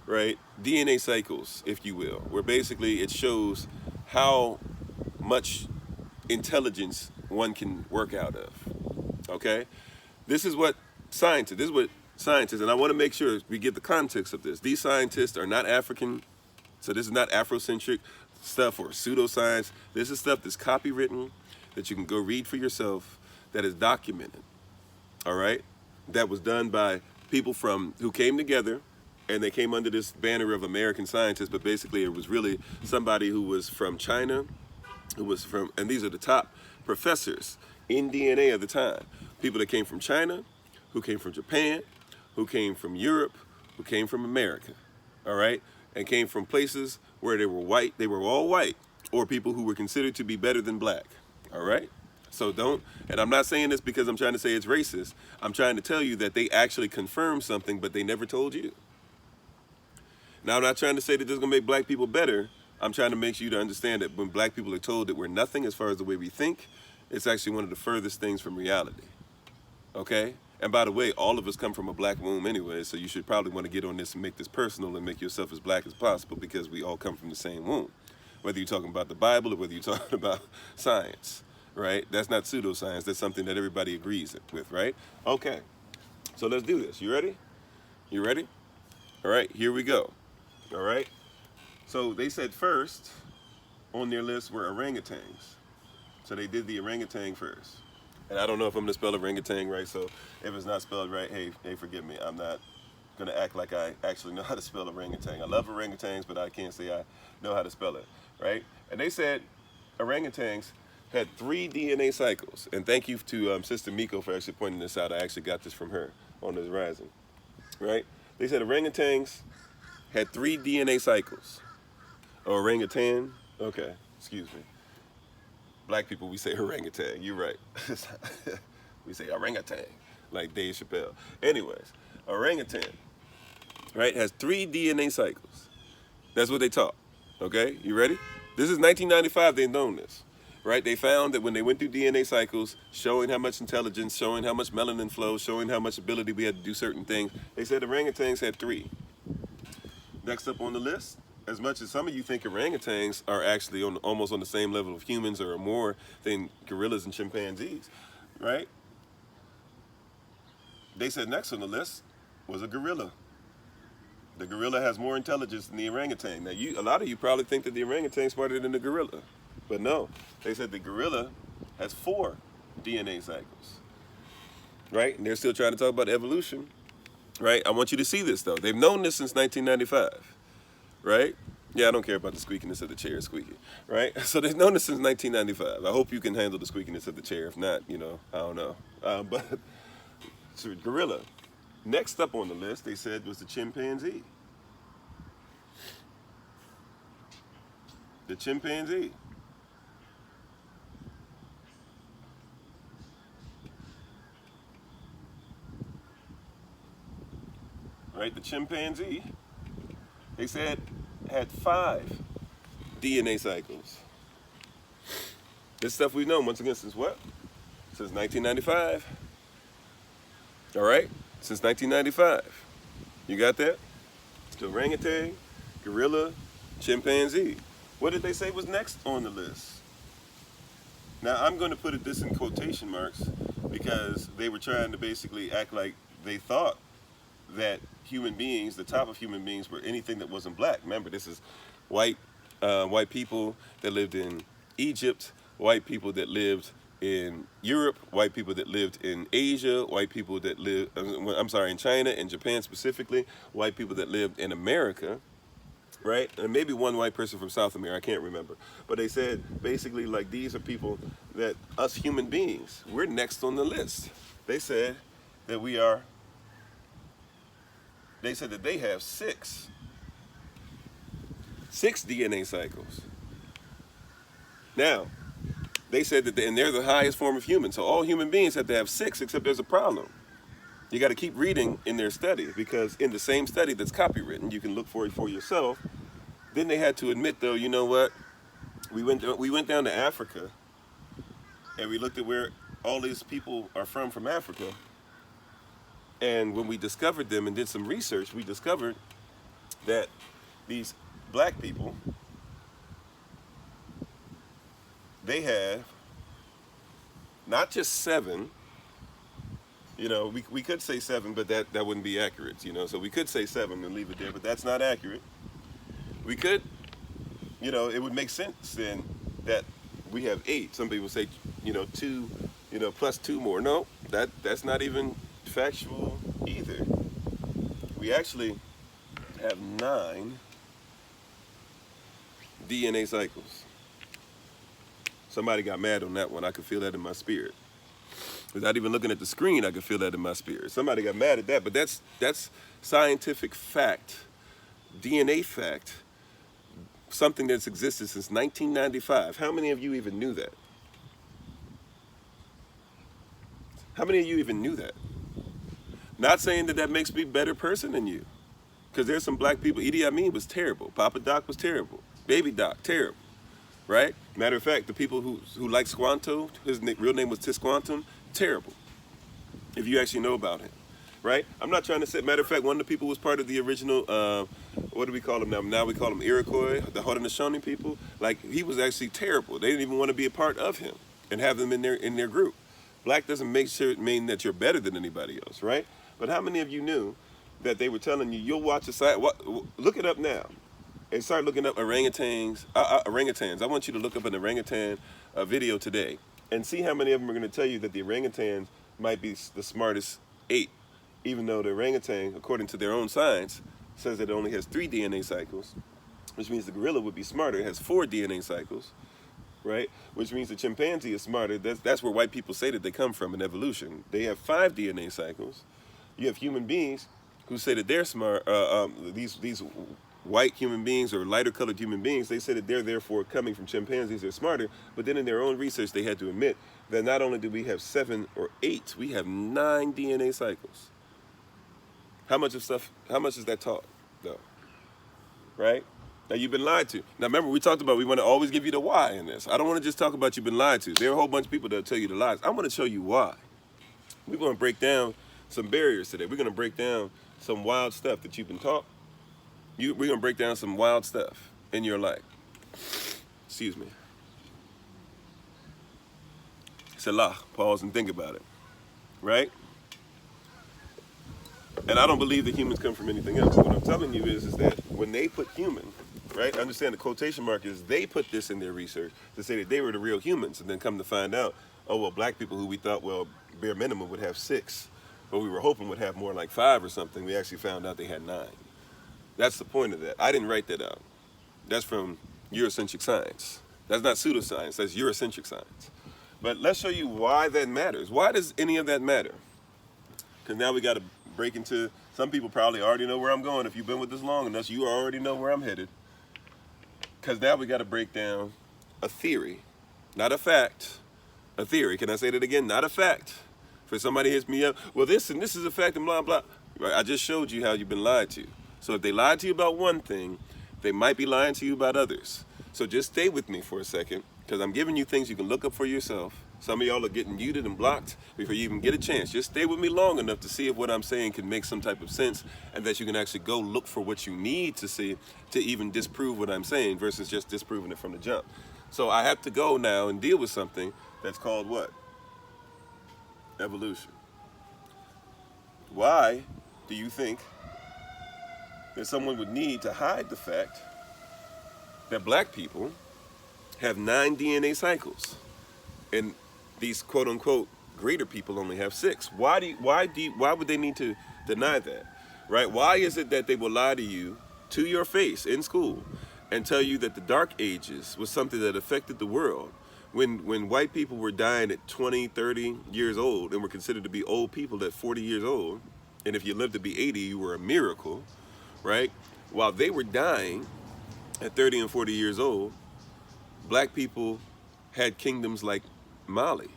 right? DNA cycles, if you will, where basically it shows how much intelligence one can work out of, okay? This is what scientists, and I want to make sure we get the context of this. These scientists are not African, so this is not Afrocentric stuff or pseudoscience. This is stuff that's copywritten, that you can go read for yourself, that is documented, all right? That was done by people who came together, and they came under this banner of American scientists, but basically it was really somebody who was from China, and these are the top professors in DNA at the time. People that came from China, who came from Japan, who came from Europe, who came from America, all right? And came from places where they were white, they were all white, or people who were considered to be better than black, all right? So and I'm not saying this because I'm trying to say it's racist. I'm trying to tell you that they actually confirmed something, but they never told you. Now, I'm not trying to say that this is gonna make black people better. I'm trying to make you to understand that when black people are told that we're nothing as far as the way we think, it's actually one of the furthest things from reality, okay? And by the way, all of us come from a black womb anyway, so you should probably want to get on this and make this personal and make yourself as black as possible, because we all come from the same womb. Whether you're talking about the Bible or whether you're talking about science, right? That's not pseudoscience. That's something that everybody agrees with, right? Okay, so let's do this. You ready? You ready? All right, here we go. All right? So they said first on their list were orangutans. So they did the orangutan first. And I don't know if I'm gonna spell orangutan right, so if it's not spelled right, hey, forgive me. I'm not gonna act like I actually know how to spell orangutan. I love orangutans, but I can't say I know how to spell it, right? And they said orangutans had 3 DNA cycles. And thank you to Sister Miko for actually pointing this out. I actually got this from her on this rising, right? They said orangutans had 3 DNA cycles. Orangutan, okay, excuse me. Black people, we say orangutan, you're right. We say orangutan, like Dave Chappelle. Anyways, orangutan, right, has 3 DNA cycles. That's what they taught, okay? You ready? This is 1995, they've known this, right? They found that when they went through DNA cycles, showing how much intelligence, showing how much melanin flows, showing how much ability we had to do certain things, they said orangutans had 3. Next up on the list, as much as some of you think orangutans are actually almost on the same level of humans or more than gorillas and chimpanzees, right? They said next on the list was a gorilla. The gorilla has more intelligence than the orangutan. Now, a lot of you probably think that the orangutan is smarter than the gorilla, but no. They said the gorilla has 4 DNA cycles, right? And they're still trying to talk about evolution, right? I want you to see this, though. They've known this since 1995. Right? Yeah, I don't care about the squeakiness of the chair squeaking, right? So they've known this since 1995. I hope you can handle the squeakiness of the chair. If not, I don't know. But so gorilla. Next up on the list, they said, was the chimpanzee. The chimpanzee. Right, the chimpanzee, they said, had 5 DNA cycles. This stuff we've known, once again, since what? Since 1995. All right? Since 1995. You got that? So orangutan, gorilla, chimpanzee. What did they say was next on the list? Now, I'm going to put this in quotation marks because they were trying to basically act like they thought that human beings, the top of human beings, were anything that wasn't black. Remember, this is white people that lived in Egypt, white people that lived in Europe, white people that lived in Asia, white people that lived, in China and Japan specifically, white people that lived in America, right? And maybe one white person from South America, I can't remember. But they said, basically, like, these are people that, us human beings, we're next on the list. They said that they have 6 DNA cycles. Now, they said that they're the highest form of human. So all human beings have to have 6, except there's a problem. You got to keep reading in their study, because in the same study that's copywritten, you can look for it for yourself. Then they had to admit, though, you know what? We went down to Africa, and we looked at where all these people are from Africa, And when we discovered them and did some research, we discovered that these black people, they have not just 7, you know, we could say 7, but that wouldn't be accurate, you know, so we could say 7 and leave it there, but that's not accurate. We could, you know, it would make sense then that we have 8. Some people say, you know, 2, you know, plus 2 more. No, that's not even factual either. We actually have 9 DNA cycles. Somebody got mad on that one. I could feel that in my spirit. Without even looking at the screen, I could feel that in my spirit. Somebody got mad at that, but that's scientific fact, DNA fact, something that's existed since 1995. How many of you even knew that? How many of you even knew that? Not saying that makes me a better person than you, because there's some black people. Idi Amin was terrible. Papa Doc was terrible. Baby Doc, terrible. Right? Matter of fact, the people who like Squanto, his real name was Tisquantum, terrible. If you actually know about him, right? I'm not trying to say. Matter of fact, one of the people was part of the original. What do we call them now? Now we call them Iroquois, the Haudenosaunee people. Like, he was actually terrible. They didn't even want to be a part of him and have them in their group. Black doesn't mean that you're better than anybody else, right? But how many of you knew that they were telling you, you'll watch a site? Look it up now. And start looking up orangutans. I want you to look up an orangutan video today and see how many of them are going to tell you that the orangutans might be the smartest 8, even though the orangutan, according to their own science, says that it only has 3 DNA cycles, which means the gorilla would be smarter. It has 4 DNA cycles, right? Which means the chimpanzee is smarter. That's where white people say that they come from in evolution. They have 5 DNA cycles. You have human beings who say that they're smart. These white human beings or lighter colored human beings, they say that they're therefore coming from chimpanzees, they're smarter, but then in their own research they had to admit that not only do we have 7 or 8, we have 9 DNA cycles. How much is that taught, though? Right? Now, you've been lied to. Now, remember, we talked about we want to always give you the why in this. I don't want to just talk about you've been lied to. There are a whole bunch of people that tell you the lies. I'm going to show you why. We're going to break down some barriers today. We're going to break down some wild stuff that you've been taught. We're going to break down some wild stuff in your life. Excuse me. Selah, pause and think about it. Right? And I don't believe that humans come from anything else. What I'm telling you is that when they put human, right, understand the quotation mark is they put this in their research to say that they were the real humans, and then come to find out, oh, well, black people who we thought, well, bare minimum would have 6, but we were hoping would have more like 5 or something, we actually found out they had 9. That's the point of that. I didn't write that out. That's from Eurocentric science. That's not pseudoscience, that's Eurocentric science. But let's show you why that matters. Why does any of that matter? Because now we got to break into, some people probably already know where I'm going. If you've been with this long enough, you already know where I'm headed. Because now we got to break down a theory, not a fact, a theory. Can I say that again? Not a fact. For somebody hits me up, well, this and this is a fact and blah, blah. Right? I just showed you how you've been lied to. So if they lied to you about one thing, they might be lying to you about others. So just stay with me for a second, because I'm giving you things you can look up for yourself. Some of y'all are getting muted and blocked before you even get a chance. Just stay with me long enough to see if what I'm saying can make some type of sense, and that you can actually go look for what you need to see to even disprove what I'm saying versus just disproving it from the jump. So I have to go now and deal with something that's called what? Evolution. Why do you think that someone would need to hide the fact that black people have 9 DNA cycles and these quote unquote greater people only have 6? Why would they need to deny that? Right? Why is it that they will lie to you to your face in school and tell you that the Dark Ages was something that affected the world when white people were dying at 20, 30 years old and were considered to be old people at 40 years old, and if you lived to be 80, you were a miracle, right? While they were dying at 30 and 40 years old, black people had kingdoms like Mali.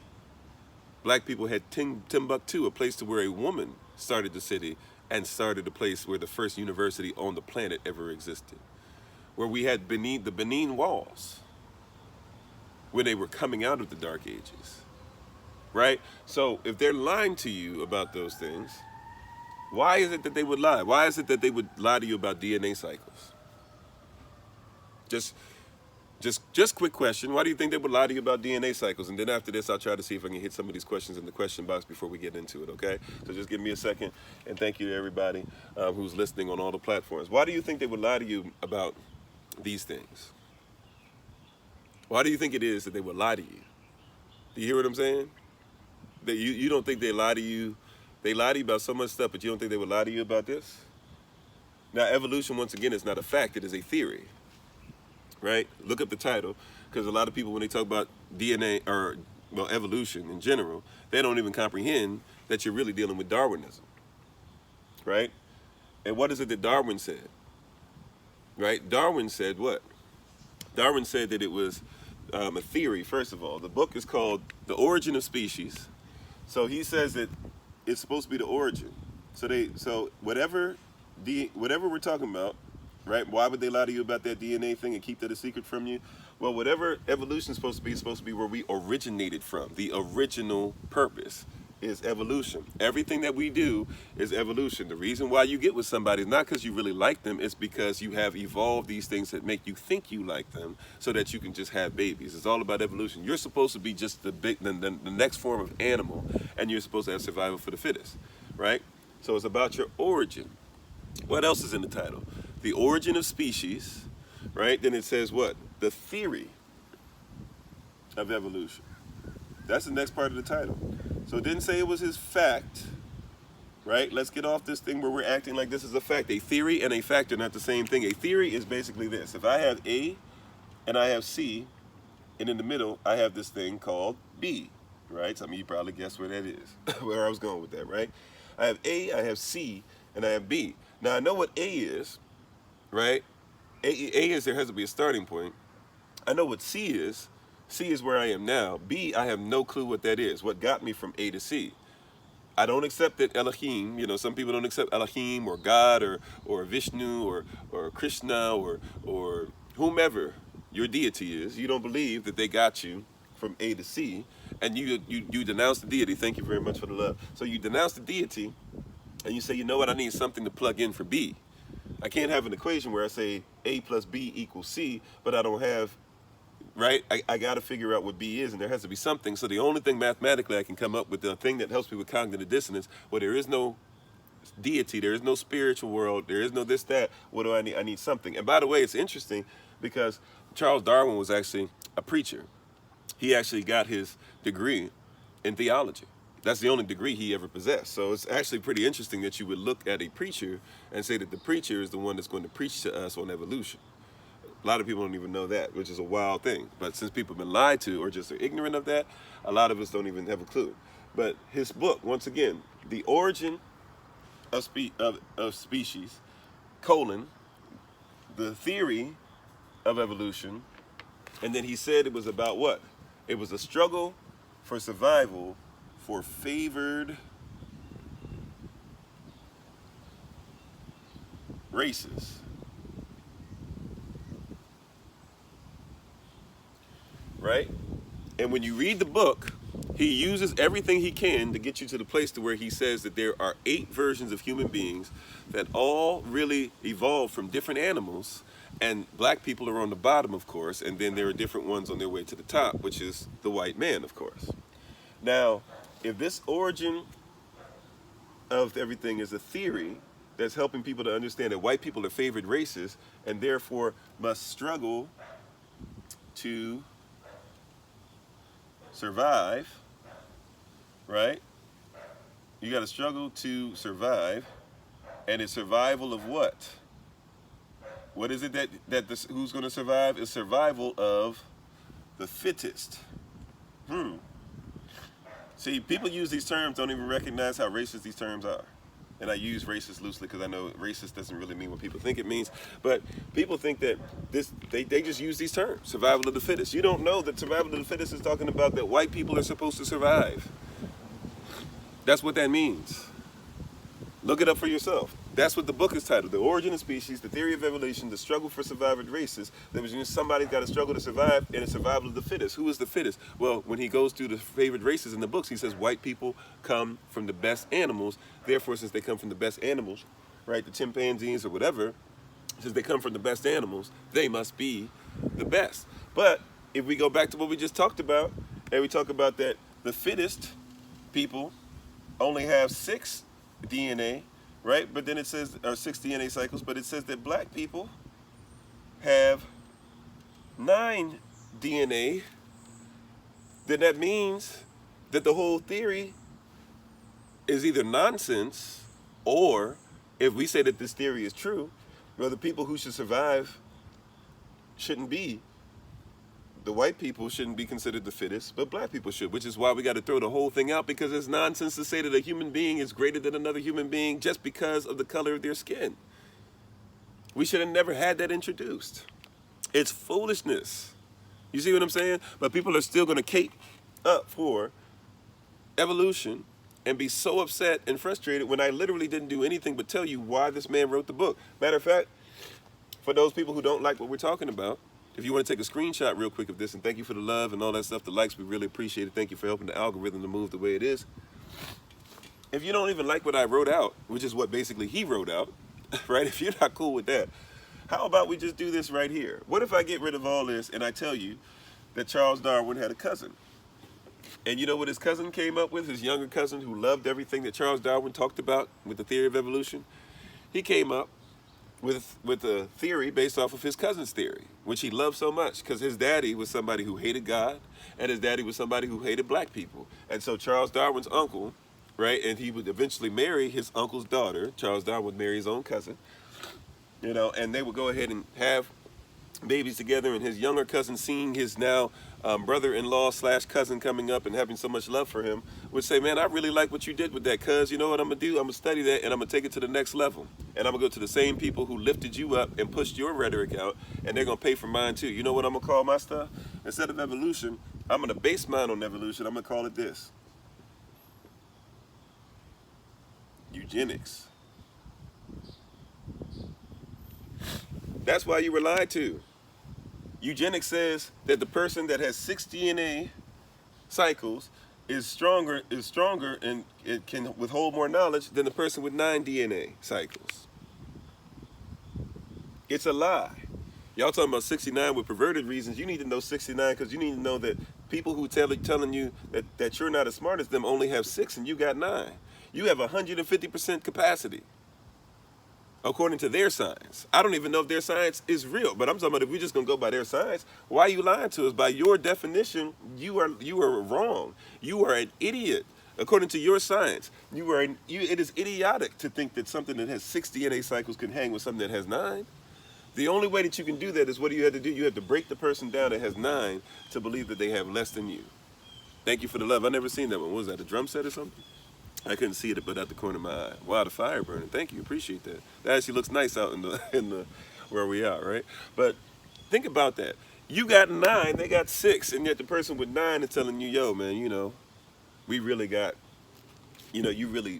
Black people had Timbuktu, a place to where a woman started the city and started a place where the first university on the planet ever existed. Where we had the Benin Walls, when they were coming out of the Dark Ages, right? So if they're lying to you about those things, Why is it that they would lie? Why is it that they would lie to you about DNA cycles? Just quick question. Why do you think they would lie to you about DNA cycles? And then after this, I'll try to see if I can hit some of these questions in the question box before we get into it, okay? So just give me a second, and thank you to everybody who's listening on all the platforms. Why do you think they would lie to you about these things? Why do you think it is that they would lie to you? Do you hear what I'm saying? That you don't think they lie to you? They lie to you about so much stuff, but you don't think they would lie to you about this? Now, evolution, once again, is not a fact. It is a theory, right? Look up the title, because a lot of people, when they talk about DNA, or, well, evolution in general, they don't even comprehend that you're really dealing with Darwinism, right? And what is it that Darwin said, right? Darwin said what? Darwin said that it was a theory, first of all. The book is called The Origin of Species. So he says that it's supposed to be the origin. So whatever we're talking about, right? Why would they lie to you about that DNA thing and keep that a secret from you? Well, whatever evolution is supposed to be where we originated from. The original purpose is evolution. Everything that we do is evolution. The reason why you get with somebody is not because you really like them, it's because you have evolved these things that make you think you like them so that you can just have babies. It's all about evolution. You're supposed to be just the next form of animal, and you're supposed to have survival for the fittest, right? So it's about your origin. What else is in the title? The origin of species, right? Then it says what? The theory of evolution. That's the next part of the title. So it didn't say it was his fact, right? Let's get off this thing where we're acting like this is a fact. A theory and a fact are not the same thing. A theory is basically this. If I have A and I have C, and in the middle I have this thing called B, right? Some of you probably guessed where that is, where I was going with that, right? I have A, I have C, and I have B. Now I know what A is, right? A is there has to be a starting point. I know what C is. C is where I am now. B, I have no clue what that is, what got me from A to C. I don't accept that Elohim, some people don't accept Elohim or God or Vishnu or Krishna or whomever your deity is. You don't believe that they got you from A to C, and you denounce the deity. Thank you very much for the love. So you denounce the deity, and you say, you know what, I need something to plug in for B. I can't have an equation where I say A plus B equals C, but I don't have, right? I got to figure out what B is, and there has to be something. So the only thing mathematically I can come up with, the thing that helps me with cognitive dissonance, well, there is no deity, there is no spiritual world, there is no this, that. What do I need? I need something. And by the way, it's interesting because Charles Darwin was actually a preacher. He actually got his degree in theology. That's the only degree he ever possessed. So it's actually pretty interesting that you would look at a preacher and say that the preacher is the one that's going to preach to us on evolution. A lot of people don't even know that, which is a wild thing. But since people have been lied to or just are ignorant of that, a lot of us don't even have a clue. But his book, once again, The Origin of Species, the theory of evolution, and then he said it was about what? It was a struggle for survival for favored races. Right? And when you read the book, he uses everything he can to get you to the place to where he says that there are 8 versions of human beings that all really evolved from different animals, and black people are on the bottom, of course, and then there are different ones on their way to the top, which is the white man, of course. Now, if this origin of everything is a theory that's helping people to understand that white people are favored races and therefore must struggle to survive, right? You got to struggle to survive, and it's survival of what? What is it that who's going to survive? It's survival of the fittest. See, people use these terms, don't even recognize how racist these terms are. And I use racist loosely because I know racist doesn't really mean what people think it means. But people think that they just use these terms, survival of the fittest. You don't know that survival of the fittest is talking about that white people are supposed to survive. That's what that means. Look it up for yourself. That's what the book is titled. The Origin of Species, the Theory of Evolution, the Struggle for Survival Races. That was somebody's got to struggle to survive, and it's survival of the fittest. Who is the fittest? Well, when he goes through the favored races in the books, he says white people come from the best animals. Therefore, since they come from the best animals, right, the chimpanzees or whatever, since they come from the best animals, they must be the best. But if we go back to what we just talked about, and we talk about that the fittest people only have 6 DNA, right? But then it says, or 6 DNA cycles, but it says that black people have 9 DNA, then that means that the whole theory is either nonsense, or if we say that this theory is true, well, the people who should survive shouldn't be, the white people shouldn't be considered the fittest, but black people should, which is why we got to throw the whole thing out, because it's nonsense to say that a human being is greater than another human being just because of the color of their skin. We should have never had that introduced. It's foolishness. You see what I'm saying? But people are still going to cape up for evolution and be so upset and frustrated when I literally didn't do anything but tell you why this man wrote the book. Matter of fact, for those people who don't like what we're talking about, if you want to take a screenshot real quick of this, and thank you for the love and all that stuff, the likes, we really appreciate it. Thank you for helping the algorithm to move the way it is. If you don't even like what I wrote out, which is what basically he wrote out, right? If you're not cool with that, how about we just do this right here? What if I get rid of all this and I tell you that Charles Darwin had a cousin? And you know what his cousin came up with, his younger cousin who loved everything that Charles Darwin talked about with the theory of evolution? He came up with a theory based off of his cousin's theory, which he loved so much because his daddy was somebody who hated God, and his daddy was somebody who hated black people. And so Charles Darwin's uncle, right, and he would eventually marry his uncle's daughter. Charles Darwin would marry his own cousin, you know, and they would go ahead and have babies together, and his younger cousin, seeing his now brother-in-law / cousin coming up and having so much love for him, would say, man, I really like what you did with that, cuz you know what I'm gonna do? I'm gonna study that and I'm gonna take it to the next level. And I'm gonna go to the same people who lifted you up and pushed your rhetoric out, and they're gonna pay for mine too. You know what I'm gonna call my stuff? Instead of evolution, I'm gonna base mine on evolution. I'm gonna call it this: eugenics. That's why you were lied to. Eugenics says that the person that has 6 DNA cycles is stronger and it can withhold more knowledge than the person with 9 DNA cycles. It's a lie. Y'all talking about 69 with perverted reasons. You need to know 69 because you need to know that people who telling you that you're not as smart as them only have 6 and you got 9. You have 150% capacity, according to their science. I don't even know if their science is real, but I'm talking about if we're just gonna go by their science, why are you lying to us? By your definition, you are wrong. You are an idiot. According to your science, it is idiotic to think that something that has 6 DNA cycles can hang with something that has 9. The only way that you can do that is, what do you have to do? You have to break the person down that has 9 to believe that they have less than you. Thank you for the love. I never seen that one. What was that, a drum set or something? I couldn't see it, but out the corner of my eye. Wow, the fire burning. Thank you, appreciate that. That actually looks nice out in the where we are, right? But think about that. You got 9, they got 6, and yet the person with 9 is telling you, yo, man, you know, we really got, you know, you really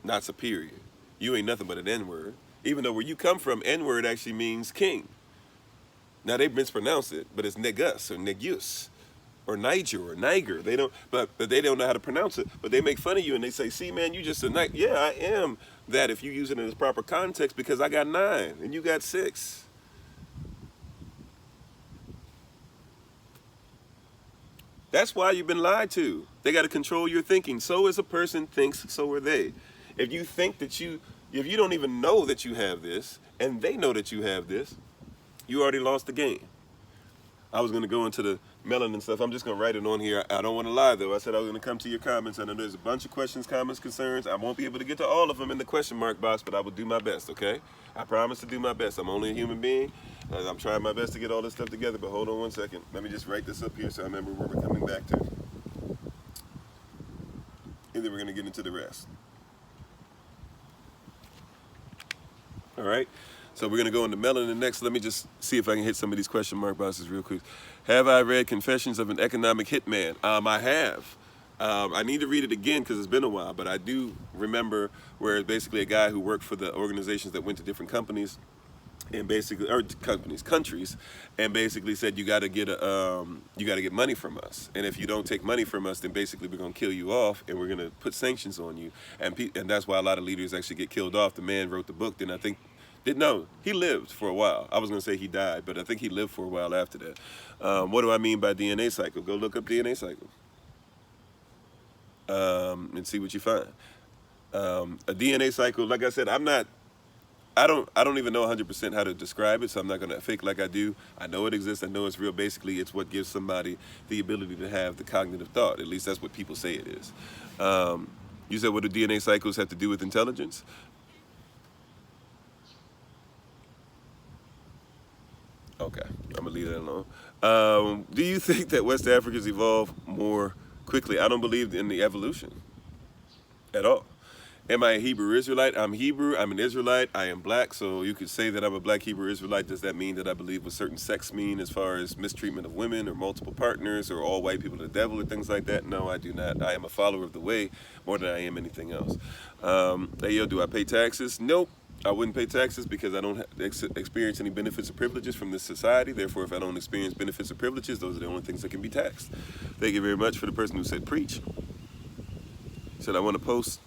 not superior. You ain't nothing but an N-word. Even though where you come from, N-word actually means king. Now they mispronounce it, but it's negus or negus, or Niger or Niger. They don't, but they don't know how to pronounce it. But they make fun of you and they say, see, man, you just a Niger. Yeah, I am that if you use it in its proper context, because I got 9 and you got 6. That's why you've been lied to. They got to control your thinking. So as a person thinks, so are they. If you think that if you don't even know that you have this, and they know that you have this, you already lost the game. I was going to go into the melanin stuff. I'm just going to write it on here. I don't want to lie, though. I said I was going to come to your comments. I know there's a bunch of questions, comments, concerns. I won't be able to get to all of them in the question mark box, but I will do my best, okay? I promise to do my best. I'm only a human being. I'm trying my best to get all this stuff together, but hold on one second. Let me just write this up here so I remember where we're coming back to. And then we're going to get into the rest. All right? So we're going to go into melanin next. Let me just see if I can hit some of these question mark boxes real quick. Have I read Confessions of an Economic Hitman? I have. I need to read it again because it's been a while, but I do remember where it's basically a guy who worked for the organizations that went to different companies and basically, or countries, and basically said you got to get money from us, and if you don't take money from us, then basically we're gonna kill you off, and we're gonna put sanctions on you, and that's why a lot of leaders actually get killed off. The man wrote the book, then I think, he lived for a while. I was gonna say he died, but I think he lived for a while after that. What do I mean by DNA cycle? Go look up DNA cycle, and see what you find. A DNA cycle, like I said, I don't even know 100% how to describe it, so I'm not going to fake like I do. I know it exists. I know it's real. Basically, it's what gives somebody the ability to have the cognitive thought. At least that's what people say it is. You said, what do DNA cycles have to do with intelligence? Okay, I'm going to leave that alone. Do you think that West Africans evolve more quickly? I don't believe in the evolution at all. Am I a Hebrew Israelite? I'm Hebrew, I'm an Israelite, I am black, so you could say that I'm a black Hebrew Israelite. Does that mean that I believe what certain sects mean as far as mistreatment of women or multiple partners or all white people are the devil or things like that? No, I do not. I am a follower of the way more than I am anything else. Hey, yo, do I pay taxes? Nope. I wouldn't pay taxes because I don't experience any benefits or privileges from this society. Therefore, if I don't experience benefits or privileges, those are the only things that can be taxed. Thank you very much for the person who said preach. Said I want to post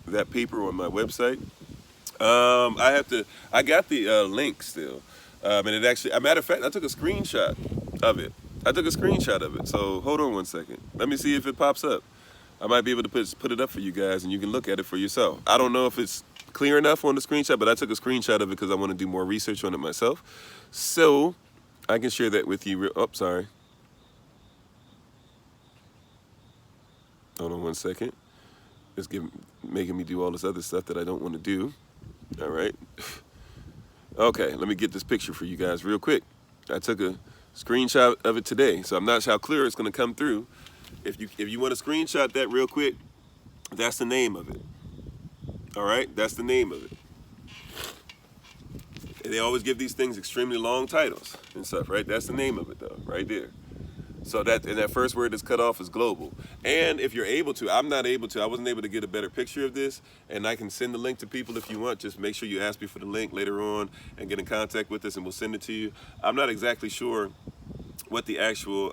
that paper on my website. I got the link still. And it actually, a matter of fact, I took a screenshot of it. So hold on one second. Let me see if it pops up. I might be able to put it up for you guys and you can look at it for yourself. I don't know if it's clear enough on the screenshot, but I took a screenshot of it because I want to do more research on it myself. So I can share that with you. Oh, sorry. Hold on one second. It's making me do all this other stuff that I don't want to do. All right. Okay, let me get this picture for you guys real quick. I took a screenshot of it today, so I'm not sure how clear it's going to come through. If you want to screenshot that real quick, that's the name of it. All right, that's the name of it. And they always give these things extremely long titles and stuff, right? That's the name of it, though, right there. So that first word that's cut off is global. And if you're able to, I wasn't able to get a better picture of this, and I can send the link to people if you want. Just make sure you ask me for the link later on and get in contact with us, and we'll send it to you. I'm not exactly sure what the actual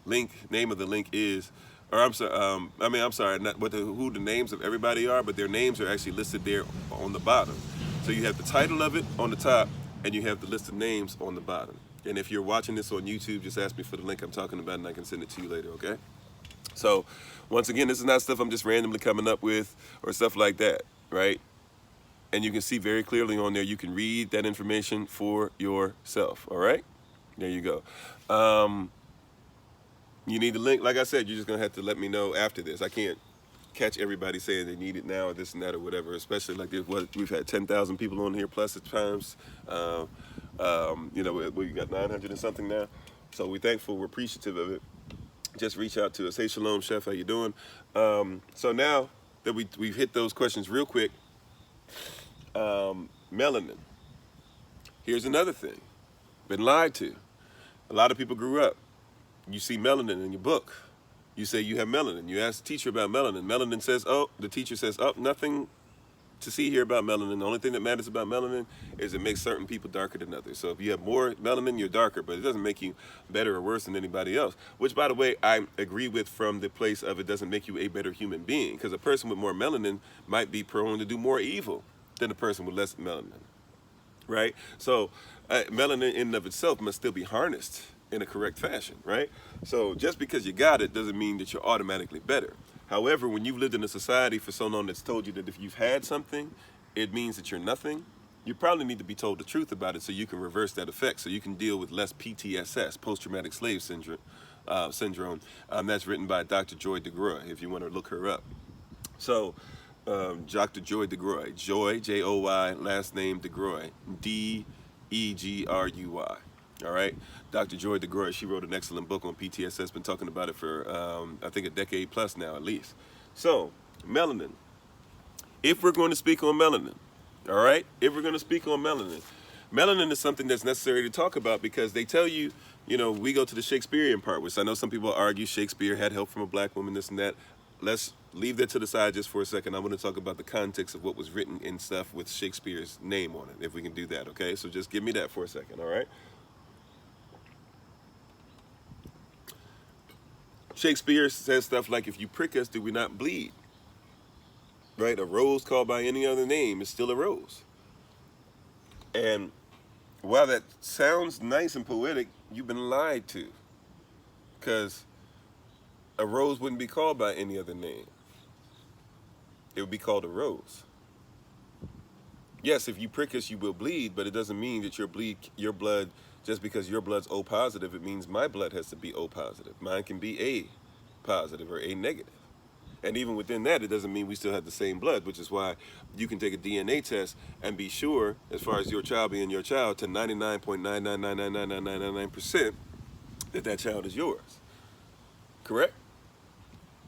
name of the link is, or I'm sorry, not who the names of everybody are, but their names are actually listed there on the bottom. So you have the title of it on the top, and you have the list of names on the bottom. And if you're watching this on YouTube, just ask me for the link I'm talking about and I can send it to you later, okay? So, once again, this is not stuff I'm just randomly coming up with or stuff like that, right? And you can see very clearly on there, you can read that information for yourself, all right? There you go. You need the link. Like I said, you're just going to have to let me know after this. I can't catch everybody saying they need it now or this and that or whatever, especially like we've had 10,000 people on here plus at times. We got 900 and something now. So we're thankful, we're appreciative of it. Just reach out to us. Hey, Shalom, Chef, how you doing? So now that we've hit those questions real quick, melanin. Here's another thing. Been lied to. A lot of people grew up. You see melanin in your book. You say you have melanin. You ask the teacher about melanin. The teacher says, nothing to see here about melanin. The only thing that matters about melanin is it makes certain people darker than others. So if you have more melanin, you're darker, but it doesn't make you better or worse than anybody else. Which, by the way, I agree with from the place of it doesn't make you a better human being, because a person with more melanin might be prone to do more evil than a person with less melanin, right? So melanin in and of itself must still be harnessed in a correct fashion, right? So just because you got it doesn't mean that you're automatically better. However, when you've lived in a society for so long that's told you that if you've had something, it means that you're nothing, you probably need to be told the truth about it so you can reverse that effect, so you can deal with less PTSS, post-traumatic slave syndrome. That's written by Dr. Joy DeGruy, if you want to look her up. So, Dr. Joy DeGruy, Joy, J-O-Y, last name DeGruy, D-E-G-R-U-Y. All right, Dr. Joy DeGruy, she wrote an excellent book on PTSS, been talking about it for, I think, a decade plus now, at least. So, melanin. If we're going to speak on melanin, all right, melanin is something that's necessary to talk about, because they tell you you know, we go to the Shakespearean part, which I know some people argue Shakespeare had help from a black woman, this and that. Let's leave that to the side just for a second. I'm going to talk about the context of what was written in stuff with Shakespeare's name on it, if we can do that, okay? So just give me that for a second, all right? Shakespeare says stuff like, if you prick us, do we not bleed? Right? A rose called by any other name is still a rose. And while that sounds nice and poetic, you've been lied to. Because a rose wouldn't be called by any other name. It would be called a rose. Yes, if you prick us, you will bleed, but it doesn't mean that your blood, just because your blood's O positive, it means my blood has to be O positive. Mine can be A positive or A negative. And even within that, it doesn't mean we still have the same blood, which is why you can take a DNA test and be sure, as far as your child being your child, to 99.9999999% that child is yours. Correct?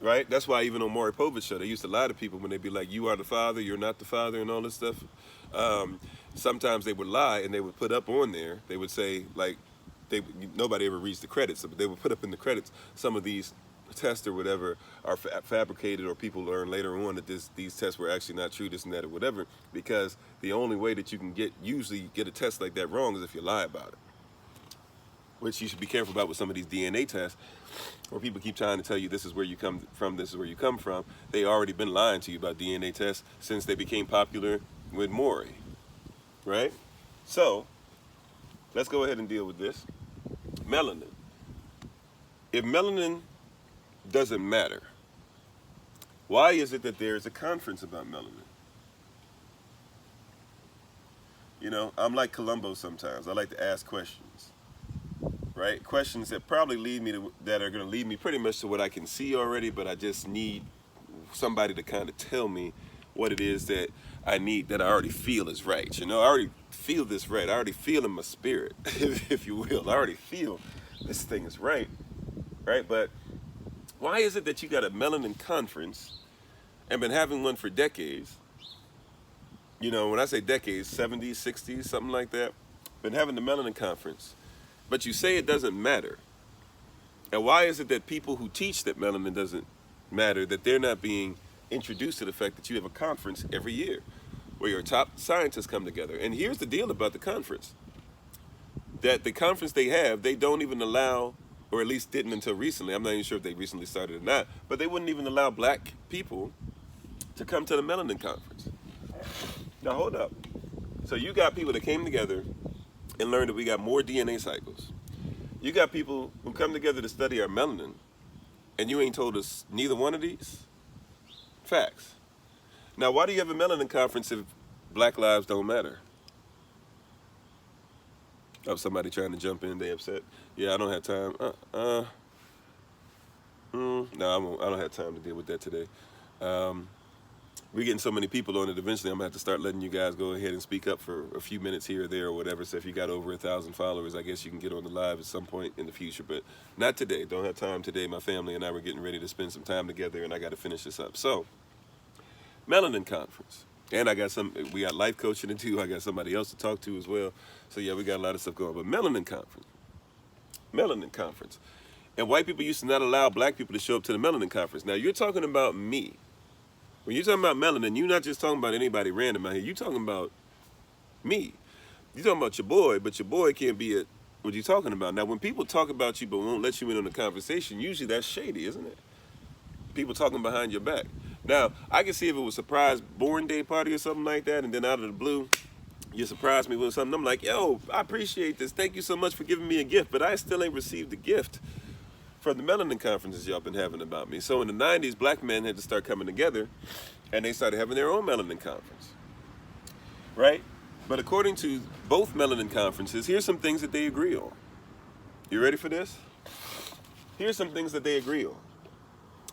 Right? That's why even on Maury Povich show, they used to lie to people when they'd be like, you are the father, you're not the father, and all this stuff. Sometimes they would lie, and they would put up on there, they would say, like, nobody ever reads the credits, but they would put up in the credits some of these tests or whatever are fabricated, or people learn later on that these tests were actually not true, this and that or whatever, because the only way that you can usually get a test like that wrong is if you lie about it. Which you should be careful about with some of these DNA tests, where people keep trying to tell you this is where you come from, this is where you come from. They already been lying to you about DNA tests since they became popular with Maury, right? So let's go ahead and deal with this. Melanin. If melanin doesn't matter, why is it that there's a conference about melanin? You know, I'm like Columbo sometimes. I like to ask questions, right? Questions that probably that are going to lead me pretty much to what I can see already, but I just need somebody to kind of tell me what it is that I need, that I already feel is right. You know, I already feel this right. I already feel in my spirit, if you will. I already feel this thing is right, right? But why is it that you got a melanin conference and been having one for decades? You know, when I say decades, 70s, 60s, something like that. Been having the melanin conference, but you say it doesn't matter. And why is it that people who teach that melanin doesn't matter, that they're not being introduced to the fact that you have a conference every year where your top scientists come together? And here's the deal about the conference. That the conference they have, they don't even allow, or at least didn't until recently, I'm not even sure if they recently started or not, but they wouldn't even allow black people to come to the melanin conference. Now hold up. So you got people that came together and learned that we got more DNA cycles. You got people who come together to study our melanin, and you ain't told us neither one of these? Facts. Now why do you have a melanin conference if black lives don't matter? Oh, somebody trying to jump in, they upset. Yeah, I don't have time. No, I don't have time to deal with that today. We're getting so many people on it, eventually I'm going to have to start letting you guys go ahead and speak up for a few minutes here or there or whatever. So if you got over 1,000 followers, I guess you can get on the live at some point in the future, but not today. Don't have time today. My family and I were getting ready to spend some time together, and I got to finish this up. So, melanin conference. And we got life coaching to do. I got somebody else to talk to as well. So yeah, we got a lot of stuff going on. But melanin conference. Melanin conference. And white people used to not allow black people to show up to the melanin conference. Now you're talking about me. When you're talking about melanin, you're not just talking about anybody random out here. You're talking about me. You're talking about your boy, but your boy can't be at what you're talking about. Now when people talk about you but won't let you in on the conversation, usually that's shady, isn't it? People talking behind your back. Now, I can see if it was a surprise born day party or something like that, and then out of the blue, you surprise me with something. I'm like, yo, I appreciate this. Thank you so much for giving me a gift, but I still ain't received a gift from the melanin conferences y'all been having about me. So in the 90s, black men had to start coming together, and they started having their own melanin conference, right? But according to both melanin conferences, here's some things that they agree on. You ready for this? Here's some things that they agree on.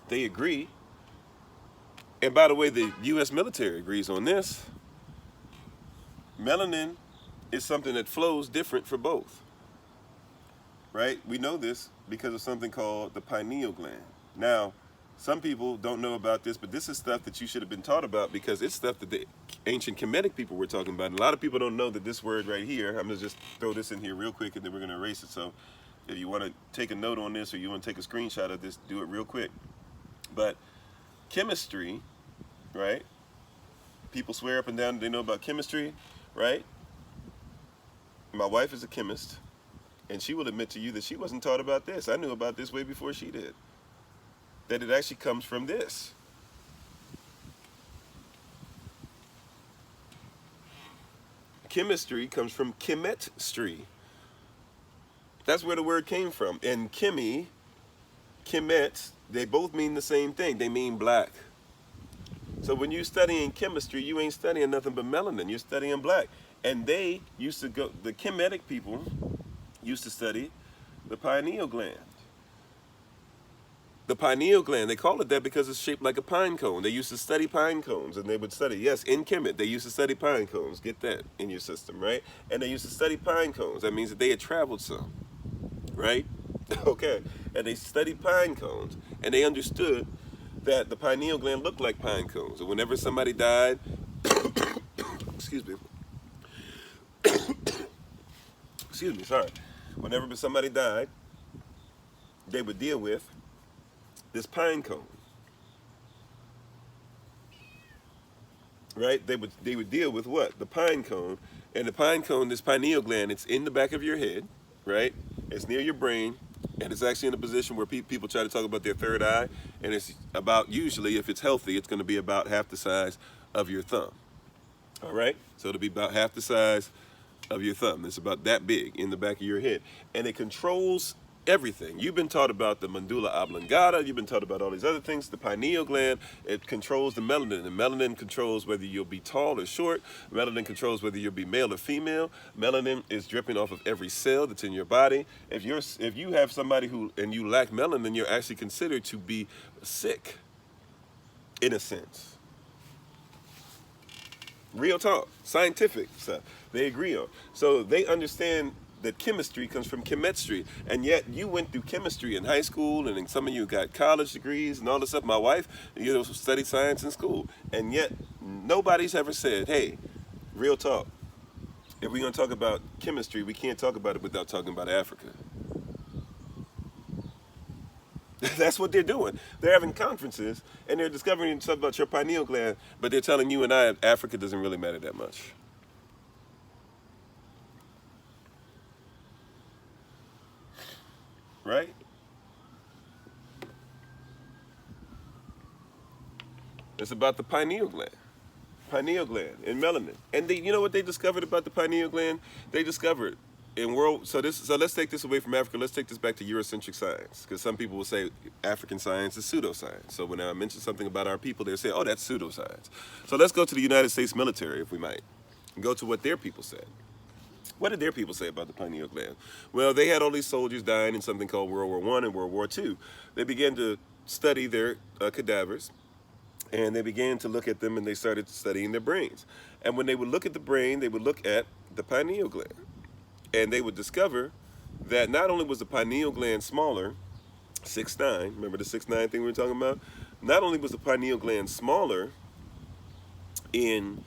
They agree. And by the way, the U.S. military agrees on this. Melanin is something that flows different for both, right? We know this because of something called the pineal gland. Now, some people don't know about this, but this is stuff that you should have been taught about because it's stuff that the ancient Kemetic people were talking about. And a lot of people don't know that this word right here, I'm going to just throw this in here real quick and then we're going to erase it. So If you want to take a note on this or you want to take a screenshot of this, do it real quick. But chemistry, right? People swear up and down that they know about chemistry, right? My wife is a chemist, and she will admit to you that she wasn't taught about this. I knew about this way before she did. That it actually comes from this. Chemistry comes from chemetry. That's where the word came from. And chemi, chemet, they both mean the same thing. They mean black. So when you're studying chemistry, you ain't studying nothing but melanin. You're studying black. And they used to go, the chemetic people used to study the pineal gland. The pineal gland, they call it that because it's shaped like a pine cone. They used to study pine cones, and they would study, yes, in chemet, they used to study pine cones. Get that in your system, right? And they used to study pine cones. That means that they had traveled some, right? Okay. And they studied pine cones, and they understood that the pineal gland looked like pine cones. And whenever somebody died, excuse me, excuse me, sorry. Whenever somebody died, they would deal with this pine cone, right? They would deal with what? The pine cone. And the pine cone, this pineal gland, it's in the back of your head, right? It's near your brain, and it's actually in a position where people try to talk about their third eye, and it's about, usually, if it's healthy, it's going to be about half the size of your thumb, all right? So it'll be about half the size of your thumb. It's about that big in the back of your head, and it controls everything. You've been taught about the medulla oblongata. You've been taught about all these other things. The pineal gland, it controls the melanin. And melanin controls whether you'll be tall or short. Melanin controls whether you'll be male or female. Melanin is dripping off of every cell that's in your body. If you have somebody and you lack melanin, you're actually considered to be sick, in a sense. Real talk, scientific stuff. They agree on. So they understand that chemistry comes from chemetry, and yet you went through chemistry in high school, and then some of you got college degrees and all this stuff. My wife, studied science in school, and yet nobody's ever said, hey, real talk, if we're going to talk about chemistry, we can't talk about it without talking about Africa. That's what they're doing. They're having conferences, and they're discovering stuff about your pineal gland, but they're telling you and I Africa doesn't really matter that much. Right? It's about the pineal gland and melanin. And you know what they discovered about the pineal gland? They discovered so let's take this away from Africa. Let's take this back to Eurocentric science, because some people will say African science is pseudoscience. So when I mention something about our people, they'll say, oh, that's pseudoscience. So let's go to the United States military, if we might, and go to what their people said. What did their people say about the pineal gland? Well, they had all these soldiers dying in something called World War I and World War II. They began to study their cadavers, and they began to look at them, and they started studying their brains. And when they would look at the brain, they would look at the pineal gland. And they would discover that not only was the pineal gland smaller, 6'9", remember the 6'9" thing we were talking about? Not only was the pineal gland smaller in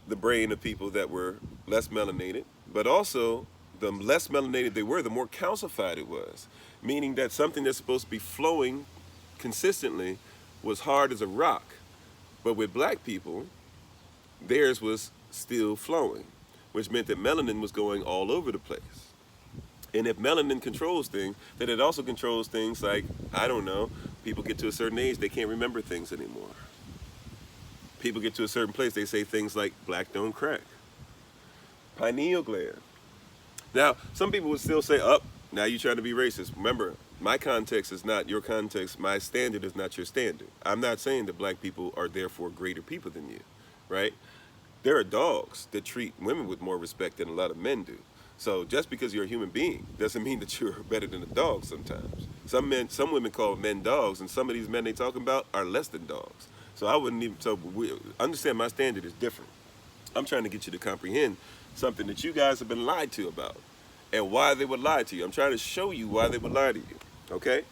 the brain of people that were less melanated, but also the less melanated they were, the more calcified it was. Meaning that something that's supposed to be flowing consistently was hard as a rock. But with black people, theirs was still flowing, which meant that melanin was going all over the place. And if melanin controls things, then it also controls things like, I don't know, people get to a certain age, they can't remember things anymore. People get to a certain place, they say things like, black don't crack. Pineal gland. Now, some people would still say, now you're trying to be racist. Remember, my context is not your context. My standard is not your standard. I'm not saying that black people are therefore greater people than you, right? There are dogs that treat women with more respect than a lot of men do. So just because you're a human being doesn't mean that you're better than a dog sometimes. Some women call men dogs, and some of these men they talking about are less than dogs. So I wouldn't even, understand my standard is different. I'm trying to get you to comprehend something that you guys have been lied to about and why they would lie to you. I'm trying to show you why they would lie to you, okay?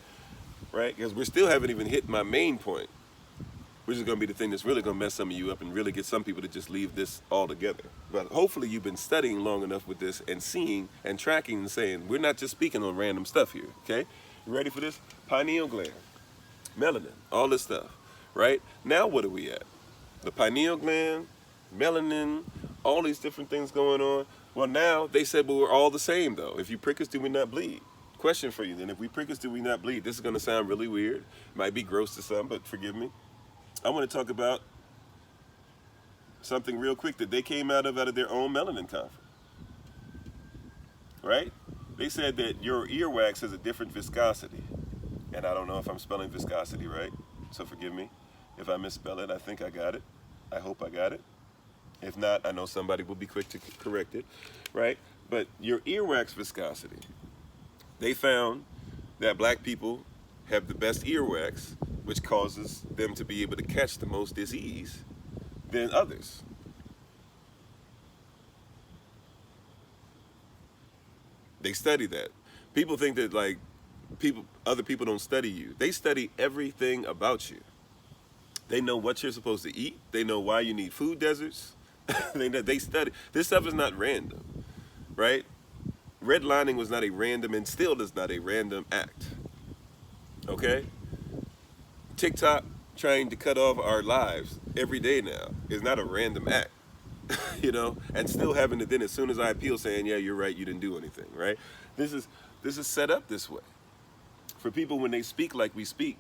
Right? Because we still haven't even hit my main point. which is going to be the thing that's really going to mess some of you up and really get some people to just leave this altogether. But hopefully you've been studying long enough with this and seeing and tracking and saying, we're not just speaking on random stuff here, okay? You ready for this? Pineal gland, melanin, all this stuff, right? Now what are we at? The pineal gland, melanin, all these different things going on. Well, now they said, well, we're all the same, though. If you prick us, do we not bleed? Question for you, then. If we prick us, do we not bleed? This is going to sound really weird. Might be gross to some, but forgive me. I want to talk about something real quick that they came out of their own melanin conference, right? They said that your earwax has a different viscosity. And I don't know if I'm spelling viscosity right, so forgive me. If I misspell it, I think I got it. I hope I got it. If not, I know somebody will be quick to correct it, right? But your earwax viscosity, they found that black people have the best earwax, which causes them to be able to catch the most disease than others. They study that. People think that like other people don't study you. They study everything about you. They know what you're supposed to eat. They know why you need food deserts. They study. This stuff is not random, right? Redlining was not a random and still is not a random act. Okay? TikTok trying to cut off our lives every day now is not a random act, you know, and still having to then as soon as I appeal saying, yeah, you're right, you didn't do anything, right? This is set up this way for people when they speak like we speak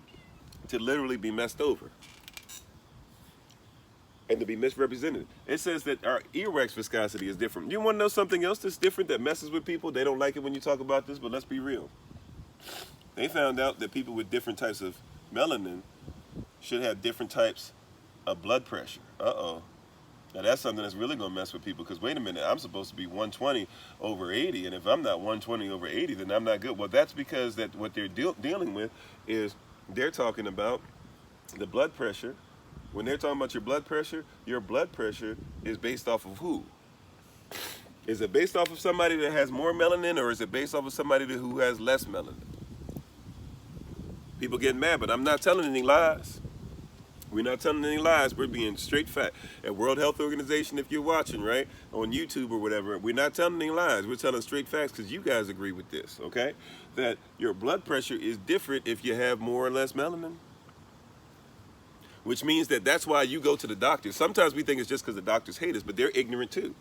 to literally be messed over and to be misrepresented. It says that our earwax viscosity is different. You want to know something else that's different that messes with people? They don't like it when you talk about this, but let's be real. They found out that people with different types of melanin should have different types of blood pressure. Uh-oh. Now that's something that's really going to mess with people because wait a minute, I'm supposed to be 120 over 80, and if I'm not 120 over 80, then I'm not good. Well, that's because that what they're dealing with is they're talking about the blood pressure. When they're talking about your blood pressure is based off of who? Is it based off of somebody that has more melanin, or is it based off of somebody who has less melanin? People get mad, but I'm not telling any lies. We're not telling any lies. We're being straight fact. At World Health Organization, if you're watching, right, on YouTube or whatever, we're not telling any lies. We're telling straight facts because you guys agree with this, okay? That your blood pressure is different if you have more or less melanin. Which means that that's why you go to the doctor. Sometimes we think it's just because the doctors hate us, but they're ignorant too,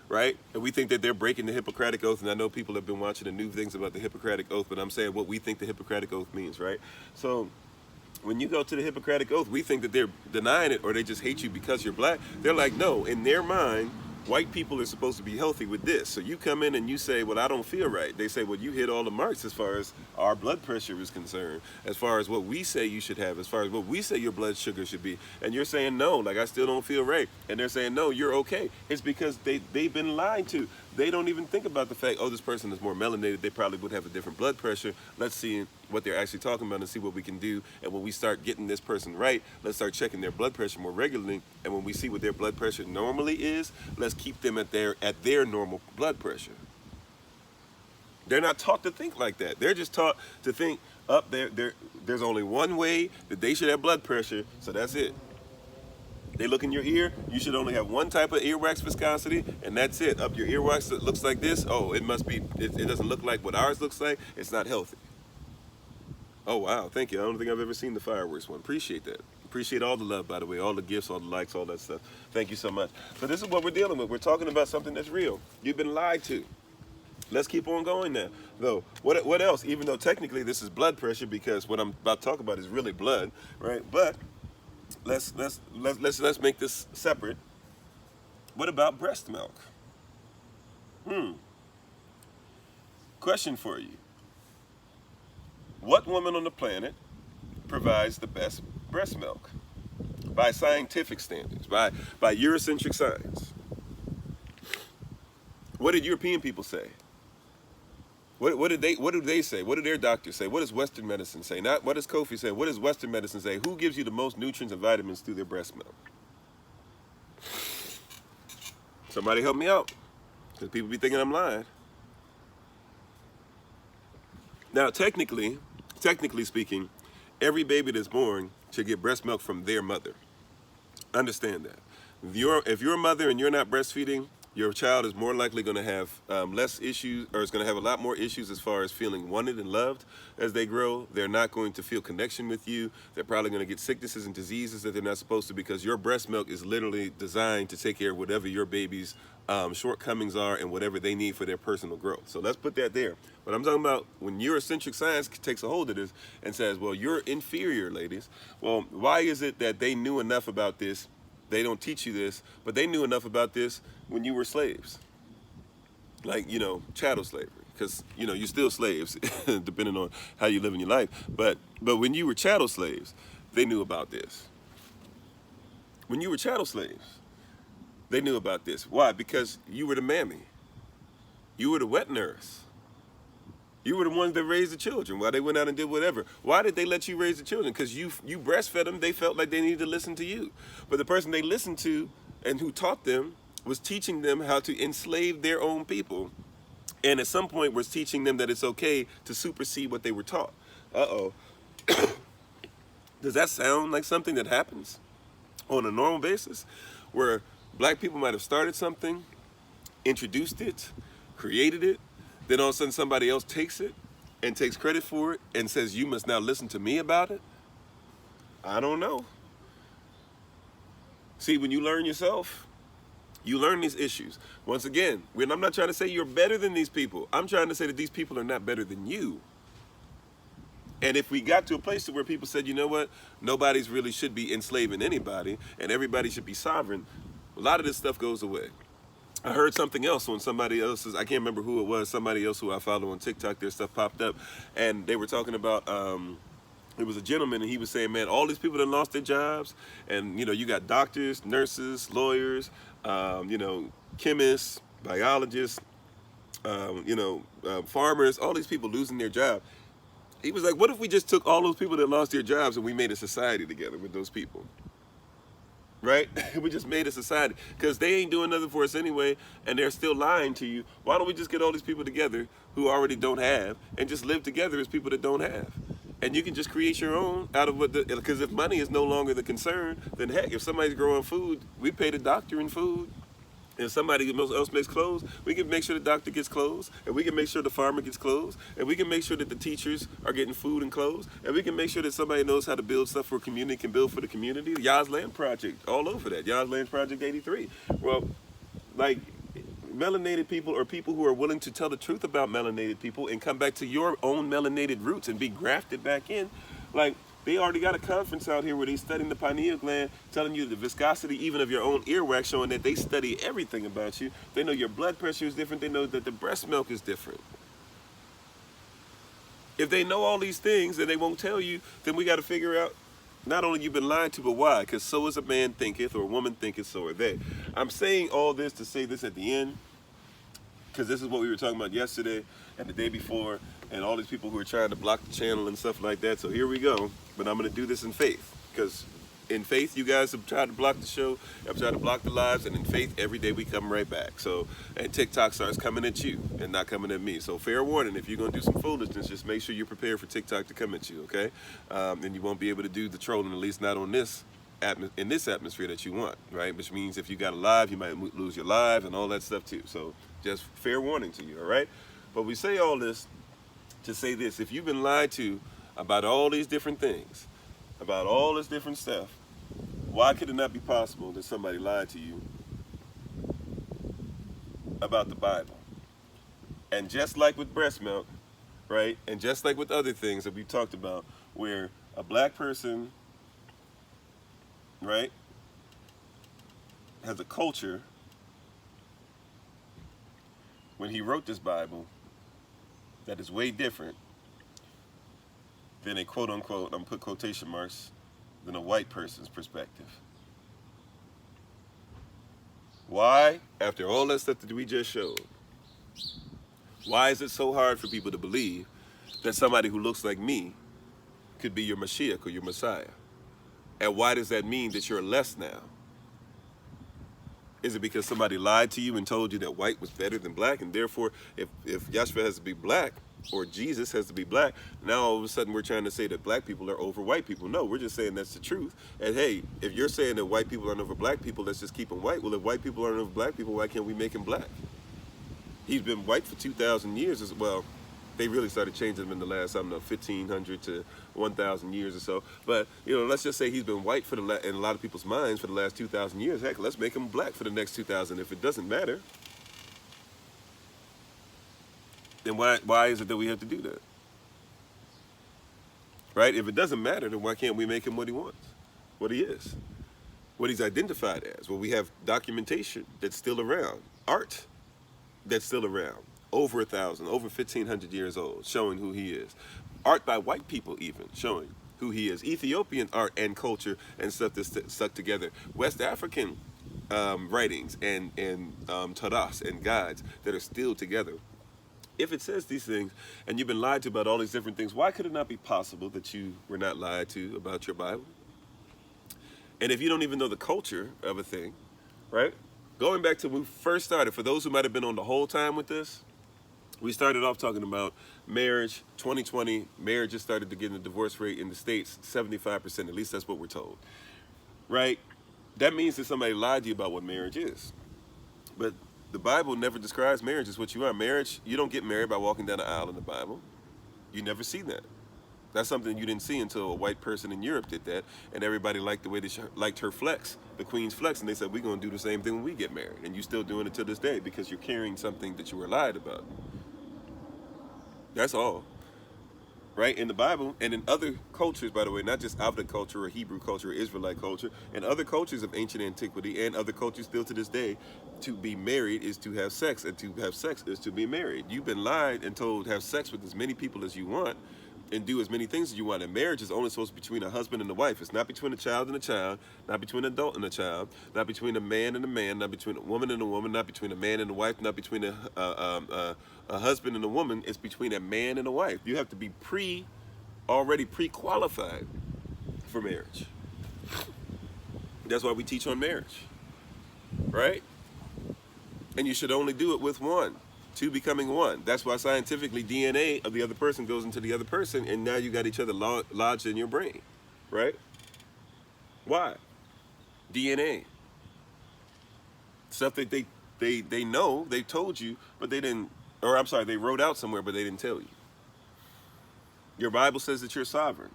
right? And we think that they're breaking the Hippocratic Oath, and I know people have been watching the new things about the Hippocratic Oath, but I'm saying what we think the Hippocratic Oath means, right? So when you go to the Hippocratic Oath, we think that they're denying it or they just hate you because you're black. They're like, no, in their mind, white people are supposed to be healthy with this. So you come in and you say, well, I don't feel right. They say, well, you hit all the marks as far as our blood pressure is concerned, as far as what we say you should have, as far as what we say your blood sugar should be. And you're saying, no, like I still don't feel right. And they're saying, no, you're okay. It's because they've been lied to. They don't even think about the fact, oh, this person is more melanated. They probably would have a different blood pressure. Let's see what they're actually talking about and see what we can do. And when we start getting this person right, let's start checking their blood pressure more regularly. And when we see what their blood pressure normally is, let's keep them at their normal blood pressure. They're not taught to think like that. They're just taught to think up there's only one way that they should have blood pressure, so that's it. They look in your ear, you should only have one type of earwax viscosity, and that's it. Up your earwax that looks like this, oh, it must be, it doesn't look like what ours looks like, it's not healthy. Oh, wow, thank you. I don't think I've ever seen the fireworks one. Appreciate that. Appreciate all the love, by the way, all the gifts, all the likes, all that stuff. Thank you so much. So this is what we're dealing with. We're talking about something that's real. You've been lied to. Let's keep on going now. Though, what else? Even though technically this is blood pressure, because what I'm about to talk about is really blood, right? But let's make this separate. What about breast milk? Question for you. What woman on the planet provides the best breast milk? By scientific standards, by Eurocentric science. What did European people say? What do they say? What do their doctors say? What does Western medicine say? Not what does Kofi say? What does Western medicine say? Who gives you the most nutrients and vitamins through their breast milk? Somebody help me out, because people be thinking I'm lying. Now, technically speaking, every baby that's born should get breast milk from their mother. Understand that. If you're a mother and you're not breastfeeding, your child is more likely going to have less issues, or is going to have a lot more issues as far as feeling wanted and loved as they grow. They're not going to feel connection with you. They're probably going to get sicknesses and diseases that they're not supposed to, because your breast milk is literally designed to take care of whatever your baby's shortcomings are and whatever they need for their personal growth. So let's put that there. But I'm talking about when Eurocentric science takes a hold of this and says, well, you're inferior, ladies. Well, why is it that they knew enough about this? They don't teach you this, but they knew enough about this when you were slaves. Like, chattel slavery, because, you're still slaves, depending on how you live in your life. But when you were chattel slaves, they knew about this. When you were chattel slaves, they knew about this. Why? Because you were the mammy. You were the wet nurse. You were the ones that raised the children while they went out and did whatever. Why did they let you raise the children? Because you breastfed them. They felt like they needed to listen to you. But the person they listened to and who taught them was teaching them how to enslave their own people. And at some point was teaching them that it's okay to supersede what they were taught. Uh-oh. Does that sound like something that happens on a normal basis? Where black people might have started something, introduced it, created it, then all of a sudden somebody else takes it and takes credit for it and says, you must now listen to me about it? I don't know. See, when you learn yourself, you learn these issues. Once again, I'm not trying to say you're better than these people. I'm trying to say that these people are not better than you. And if we got to a place where people said, you know what, nobody's really should be enslaving anybody and everybody should be sovereign, a lot of this stuff goes away. I heard something else when somebody else's, I can't remember who it was, somebody else who I follow on TikTok, their stuff popped up, and they were talking about, it was a gentleman, and he was saying, man, all these people that lost their jobs, and, you got doctors, nurses, lawyers, chemists, biologists, farmers, all these people losing their job. He was like, what if we just took all those people that lost their jobs and we made a society together with those people? Right? We just made a society, because they ain't doing nothing for us anyway, and they're still lying to you. Why don't we just get all these people together who already don't have and just live together as people that don't have? And you can just create your own out of because if money is no longer the concern, then heck, if somebody's growing food, we pay the doctor in food. If somebody else makes clothes, we can make sure the doctor gets clothes, and we can make sure the farmer gets clothes, and we can make sure that the teachers are getting food and clothes, and we can make sure that somebody knows how to build stuff for a community, can build for the community. The Yaz Land Project, all over that. Yaz Land Project 83. Well, like, melanated people or people who are willing to tell the truth about melanated people and come back to your own melanated roots and be grafted back in, like, they already got a conference out here where they're studying the pineal gland, telling you the viscosity even of your own earwax, showing that they study everything about you. They know your blood pressure is different. They know that the breast milk is different. If they know all these things and they won't tell you, then we got to figure out not only you've been lied to, but why. Because so as a man thinketh, or a woman thinketh, so are they. I'm saying all this to say this at the end, because this is what we were talking about yesterday and the day before, and all these people who are trying to block the channel and stuff like that. So here we go. But I'm going to do this in faith, because in faith, you guys have tried to block the show, have tried to block the lives, and in faith, every day we come right back. So, and TikTok starts coming at you and not coming at me. So fair warning, if you're going to do some foolishness, just make sure you're prepared for TikTok to come at you, okay? And you won't be able to do the trolling, at least not on this in this atmosphere that you want, right? Which means if you got a live, you might lose your live and all that stuff too. So just fair warning to you, all right? But we say all this to say this: if you've been lied to about all these different things, about all this different stuff, why could it not be possible that somebody lied to you about the Bible? And just like with breast milk, right, and just like with other things that we've talked about, where a black person, right, has a culture, when he wrote this Bible, that is way different than a quote-unquote, I'm going to put quotation marks, than a white person's perspective. Why? After all that stuff that we just showed, why is it so hard for people to believe that somebody who looks like me could be your Mashiach or your Messiah? And why does that mean that you're less now? Is it because somebody lied to you and told you that white was better than black, and therefore if Yahshua has to be black, or Jesus has to be black. Now all of a sudden we're trying to say that black people are over white people. No, we're just saying that's the truth. And hey, if you're saying that white people aren't over black people, let's just keep them white. Well, if white people aren't over black people, why can't we make him black? He's been white for 2,000 years as well. They really started changing him in the last, I don't know, 1,500 to 1,000 years or so. But, you know, let's just say he's been white in a lot of people's minds for the last 2,000 years. Heck, let's make him black for the next 2,000. If it doesn't matter, then why is it that we have to do that? Right? If it doesn't matter, then why can't we make him what he wants, what he is, what he's identified as? Well, we have documentation that's still around, art that's still around, over 1,000, over 1,500 years old, showing who he is. Art by white people even, showing who he is. Ethiopian art and culture and stuff that's stuck together. West African writings and taras and guides that are still together. If it says these things, and you've been lied to about all these different things, why could it not be possible that you were not lied to about your Bible? And if you don't even know the culture of a thing, right? Going back to when we first started, for those who might have been on the whole time with this, we started off talking about marriage. 2020, marriages started to get in the divorce rate in the States, 75%, at least that's what we're told, right? That means that somebody lied to you about what marriage is. But the Bible never describes marriage as what you are. Marriage, you don't get married by walking down the aisle in the Bible. You never see that. That's something you didn't see until a white person in Europe did that, and everybody liked the way they liked her flex, the queen's flex, and they said, we're going to do the same thing when we get married. And you're still doing it to this day because you're carrying something that you were lied about. That's all. Right? In the Bible, and in other cultures, by the way, not just Avda culture or Hebrew culture or Israelite culture, and other cultures of ancient antiquity and other cultures still to this day, to be married is to have sex, and to have sex is to be married. You've been lied and told have sex with as many people as you want and do as many things as you want. And marriage is only supposed to be between a husband and a wife. It's not between a child and a child, not between an adult and a child, not between a man and a man, not between a woman and a woman, not between a man and a wife, not between a husband and a woman. It's between a man and a wife. You have to be already pre-qualified for marriage. That's why we teach on marriage, right? And you should only do it with one. Two becoming one. That's why scientifically DNA of the other person goes into the other person, and now you got each other lodged in your brain, right? Why? DNA. Stuff that they know, they told you, but they didn't, or I'm sorry, they wrote out somewhere, but they didn't tell you. Your Bible says that you're sovereign.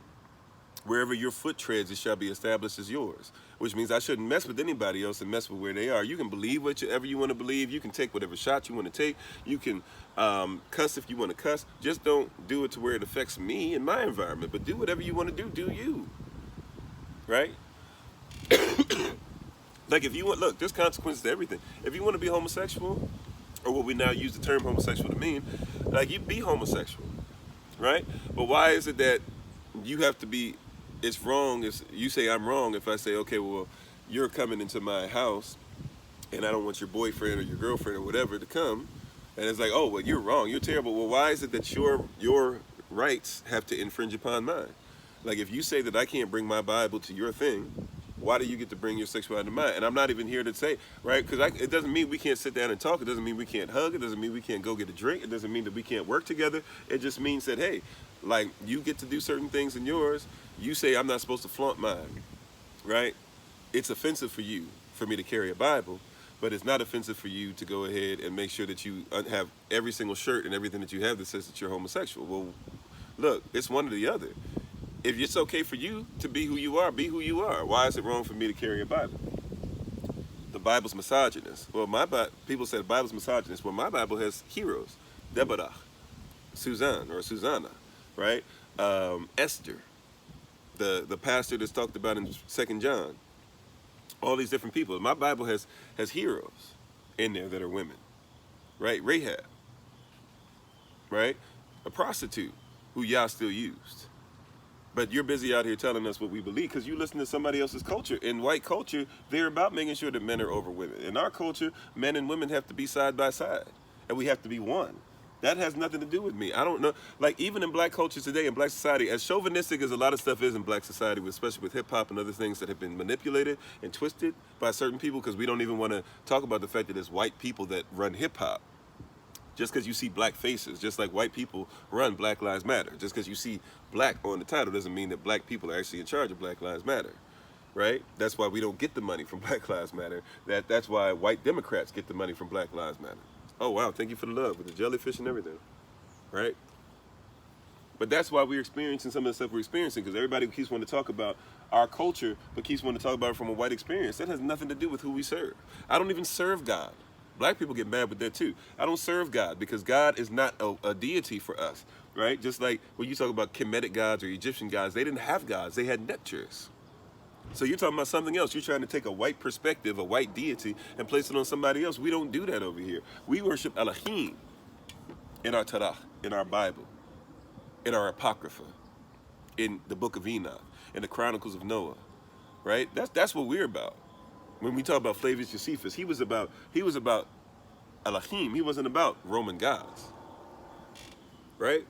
Wherever your foot treads, it shall be established as yours. Which means I shouldn't mess with anybody else and mess with where they are. You can believe whatever you want to believe. You can take whatever shot you want to take. You can cuss if you want to cuss. Just don't do it to where it affects me and my environment. But do whatever you want to do you. Right? Like if you want, look, there's consequences to everything. If you want to be homosexual, or what we now use the term homosexual to mean, like you be homosexual. Right? But why is it that you have to be, it's wrong, you say I'm wrong if I say, okay, well, you're coming into my house and I don't want your boyfriend or your girlfriend or whatever to come, and it's like, oh, well, you're wrong, you're terrible. Well, why is it that your rights have to infringe upon mine? Like if you say that I can't bring my Bible to your thing, why do you get to bring your sexuality to mine? And I'm not even here to say, right, because it doesn't mean we can't sit down and talk. It doesn't mean we can't hug. It doesn't mean we can't go get a drink. It doesn't mean that we can't work together. It just means that, hey, like you get to do certain things in yours. You say I'm not supposed to flaunt mine, right? It's offensive for you, for me to carry a Bible, but it's not offensive for you to go ahead and make sure that you have every single shirt and everything that you have that says that you're homosexual. Well, look, it's one or the other. If it's okay for you to be who you are, be who you are. Why is it wrong for me to carry a Bible? The Bible's misogynist. Well, people say the Bible's misogynist. Well, my Bible has heroes. Deborah, Suzanne or Susanna, right? Esther, the pastor that's talked about in 2 John. All these different people. My Bible has heroes in there that are women, right? Rahab, right? A prostitute who Yah still used. But you're busy out here telling us what we believe because you listen to somebody else's culture. In white culture, they're about making sure that men are over women. In our culture, men and women have to be side by side, and we have to be one. That has nothing to do with me. I don't know. Like, even in black culture today, in black society, as chauvinistic as a lot of stuff is in black society, especially with hip-hop and other things that have been manipulated and twisted by certain people, because we don't even want to talk about the fact that it's white people that run hip-hop. Just because you see black faces, just like white people run Black Lives Matter. Just because you see black on the title doesn't mean that black people are actually in charge of Black Lives Matter, right? That's why we don't get the money from Black Lives Matter. That's why white Democrats get the money from Black Lives Matter. Oh, wow, thank you for the love with the jellyfish and everything, right? But that's why we're experiencing some of the stuff we're experiencing, because everybody keeps wanting to talk about our culture, but keeps wanting to talk about it from a white experience. That has nothing to do with who we serve. I don't even serve God. Black people get mad with that too. I don't serve God because God is not a deity for us, right? Just like when you talk about Kemetic gods or Egyptian gods, they didn't have gods, they had Neptures. So you're talking about something else. You're trying to take a white perspective, a white deity, and place it on somebody else. We don't do that over here. We worship Elohim in our Tanakh, in our Bible, in our Apocrypha, in the Book of Enoch, in the Chronicles of Noah, right? That's what we're about. When we talk about Flavius Josephus, he was about Elohim. He wasn't about Roman gods, right?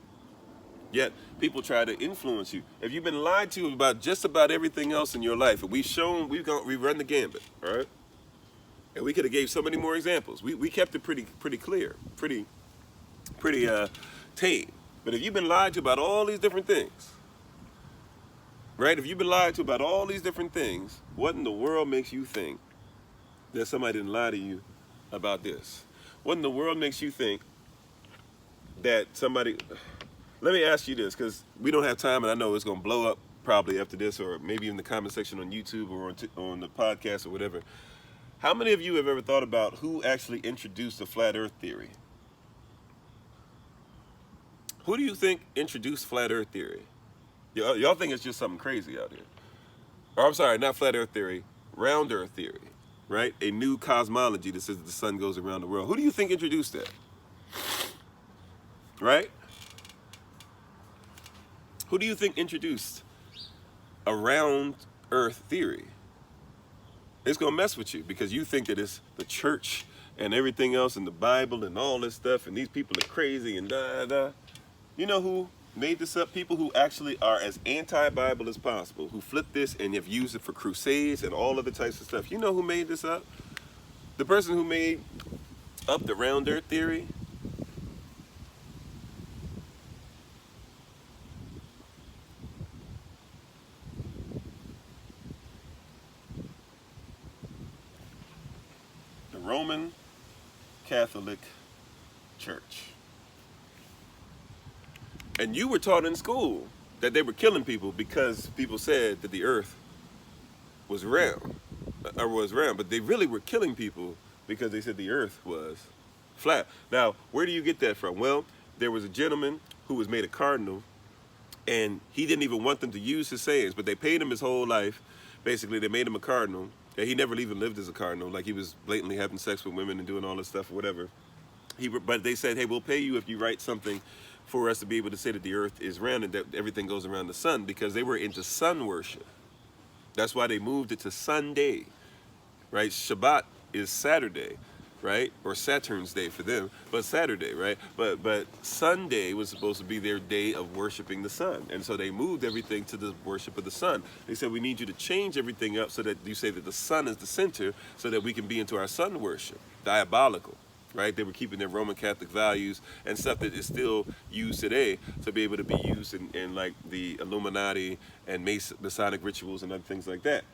Yet people try to influence you. If you've been lied to about just about everything else in your life, and we've run the gambit, all right? And we could have gave so many more examples. We kept it pretty clear, pretty tame. But if you've been lied to about all these different things, right? If you've been lied to about all these different things, what in the world makes you think that somebody didn't lie to you about this? What in the world makes you think that somebody... Let me ask you this, because we don't have time, and I know it's going to blow up probably after this, or maybe in the comment section on YouTube or on the podcast or whatever. How many of you have ever thought about who actually introduced the flat earth theory? Who do you think introduced flat earth theory? Y'all think it's just something crazy out here. Or I'm sorry, not flat earth theory, round earth theory, right? A new cosmology that says that the sun goes around the world. Who do you think introduced that? Right? Who do you think introduced a round earth theory? It's going to mess with you because you think that it's the church and everything else in the Bible and all this stuff, and these people are crazy and da. You know who made this up? People who actually are as anti-Bible as possible, who flip this and have used it for crusades and all other types of stuff. You know who made this up? The person who made up the round earth theory? The Roman Catholic Church. And you were taught in school that they were killing people because people said that the earth was round, but they really were killing people because they said the earth was flat. Now, where do you get that from? Well, there was a gentleman who was made a cardinal, and he didn't even want them to use his sayings, but they paid him his whole life. Basically, they made him a cardinal, and he never even lived as a cardinal. Like, he was blatantly having sex with women and doing all this stuff or whatever. But they said, hey, we'll pay you if you write something for us to be able to say that the earth is round and that everything goes around the sun, because they were into sun worship. That's why they moved it to Sunday, right? Shabbat is Saturday, right? Or Saturn's day for them, but Saturday, right? But Sunday was supposed to be their day of worshiping the sun. And so they moved everything to the worship of the sun. They said, we need you to change everything up so that you say that the sun is the center so that we can be into our sun worship. Diabolical. Right? They were keeping their Roman Catholic values and stuff that is still used today to be able to be used in like the Illuminati and Masonic rituals and other things like that.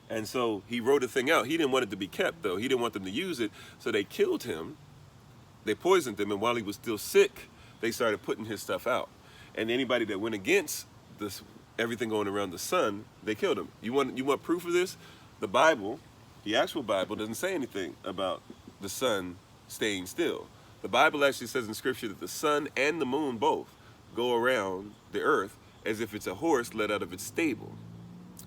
And so he wrote a thing out. He didn't want it to be kept, though. He didn't want them to use it. So they killed him. They poisoned him. And while he was still sick, they started putting his stuff out. And anybody that went against this, everything going around the sun, they killed him. You want proof of this? The Bible, the actual Bible, doesn't say anything about the sun staying still. The Bible actually says in scripture that the sun and the moon both go around the earth as if it's a horse let out of its stable.